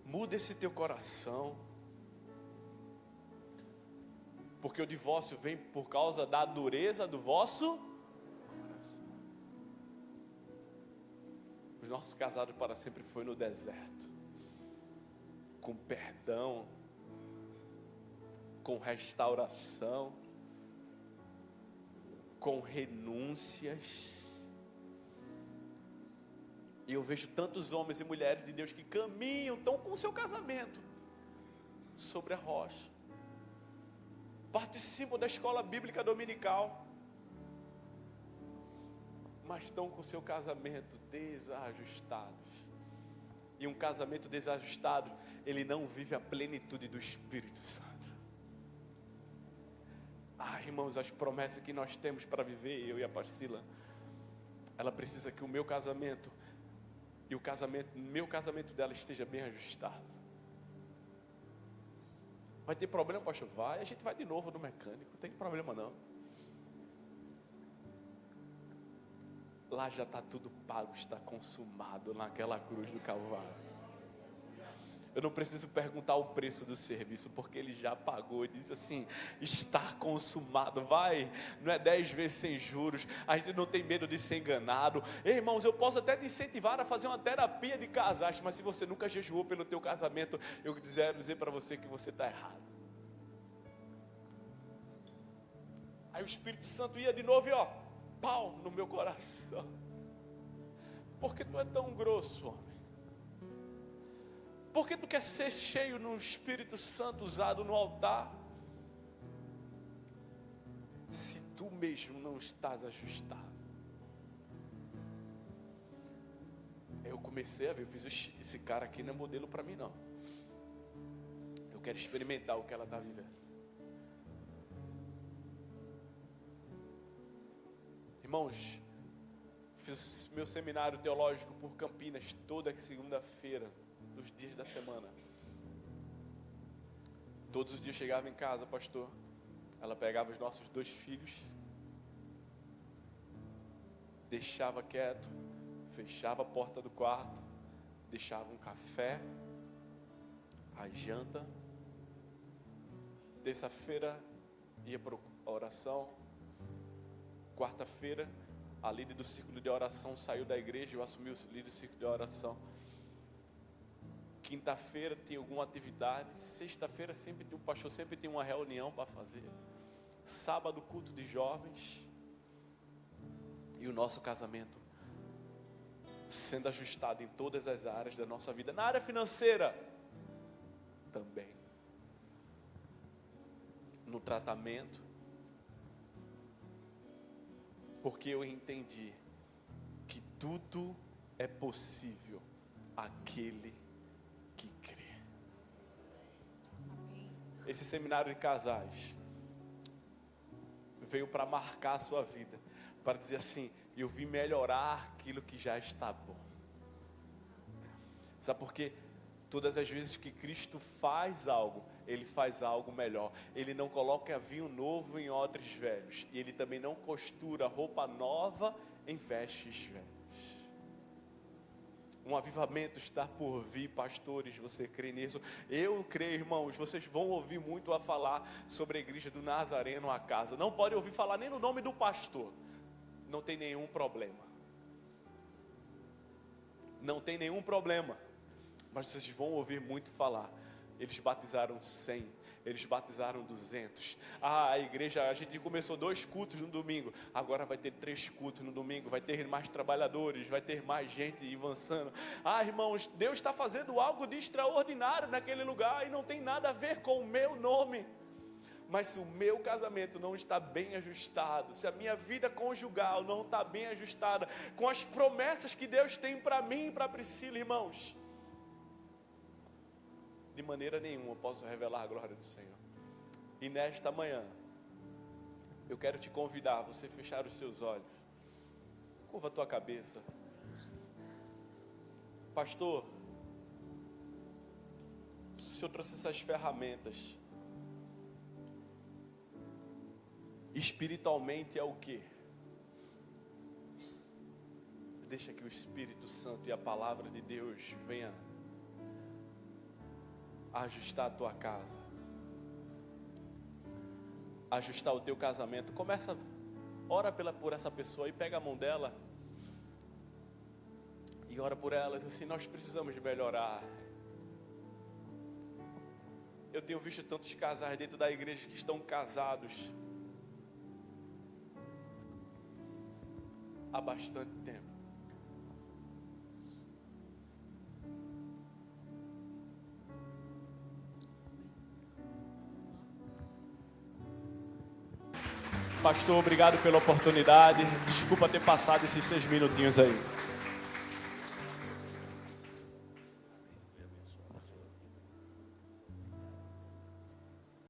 Muda esse teu coração. Porque o divórcio vem por causa da dureza do vosso coração. Os nossos casados para sempre foi no deserto, com perdão, com restauração, com renúncias. E eu vejo tantos homens e mulheres de Deus que caminham, estão com o seu casamento sobre a rocha, participam da escola bíblica dominical, mas estão com o seu casamento desajustados. E um casamento desajustado, ele não vive a plenitude do Espírito Santo. Irmãos, as promessas que nós temos para viver, eu e a Priscila, ela precisa que o meu casamento e meu casamento dela esteja bem ajustado. Vai ter problema, pastor? Vai, a gente vai de novo no mecânico, não tem problema não. Lá já está tudo pago, está consumado naquela cruz do Calvário. Eu não preciso perguntar o preço do serviço, porque ele já pagou. Ele diz assim: está consumado. Vai, não é 10 vezes sem juros. A gente não tem medo de ser enganado. Ei, irmãos, eu posso até te incentivar a fazer uma terapia de casais, mas se você nunca jejuou pelo teu casamento, eu quero dizer para você que você está errado. Aí o Espírito Santo ia de novo e ó, pau no meu coração. Por que tu é tão grosso, homem? Por que tu quer ser cheio no Espírito Santo usado no altar, se tu mesmo não estás ajustado? Eu comecei a ver, eu fiz esse cara aqui não é modelo para mim não. Eu quero experimentar o que ela está vivendo. Irmãos, fiz meu seminário teológico por Campinas toda segunda-feira, nos dias da semana. Todos os dias chegava em casa, pastor, ela pegava os nossos 2 filhos, deixava quieto, fechava a porta do quarto, deixava um café, a janta. Terça-feira ia para a oração. Quarta-feira, a líder do círculo de oração saiu da igreja, eu assumi o líder do círculo de oração. Quinta-feira tem alguma atividade. Sexta-feira o pastor sempre tem uma reunião para fazer. Sábado, culto de jovens. E o nosso casamento sendo ajustado em todas as áreas da nossa vida. Na área financeira também. No tratamento. Porque eu entendi que tudo é possível àquele que crê. Esse seminário de casais veio para marcar a sua vida, para dizer assim: eu vim melhorar aquilo que já está bom. Sabe por quê? Todas as vezes que Cristo faz algo, Ele faz algo melhor. Ele não coloca vinho novo em odres velhos, e Ele também não costura roupa nova em vestes velhas. Um avivamento está por vir, pastores, você crê nisso? Eu creio, irmãos, vocês vão ouvir muito a falar sobre a igreja do Nazareno, a casa. Não pode ouvir falar nem no nome do pastor. Não tem nenhum problema. Não tem nenhum problema. Mas vocês vão ouvir muito falar. Eles batizaram 100, eles batizaram 200. A igreja, a gente começou 2 cultos no domingo, agora vai ter 3 cultos no domingo, vai ter mais trabalhadores, vai ter mais gente avançando. Irmãos, Deus está fazendo algo de extraordinário naquele lugar, e não tem nada a ver com o meu nome. Mas se o meu casamento não está bem ajustado, se a minha vida conjugal não está bem ajustada com as promessas que Deus tem para mim e para Priscila, irmãos, de maneira nenhuma eu posso revelar a glória do Senhor. E nesta manhã, eu quero te convidar a você fechar os seus olhos. Curva a tua cabeça. Pastor, o Senhor trouxe essas ferramentas. Espiritualmente é o quê? Deixa que o Espírito Santo e a palavra de Deus venha ajustar a tua casa, ajustar o teu casamento. Começa, ora por essa pessoa e pega a mão dela e ora por elas. Assim, nós precisamos melhorar. Eu tenho visto tantos casais dentro da igreja que estão casados há bastante tempo. Pastor, obrigado pela oportunidade. Desculpa ter passado esses 6 minutinhos aí.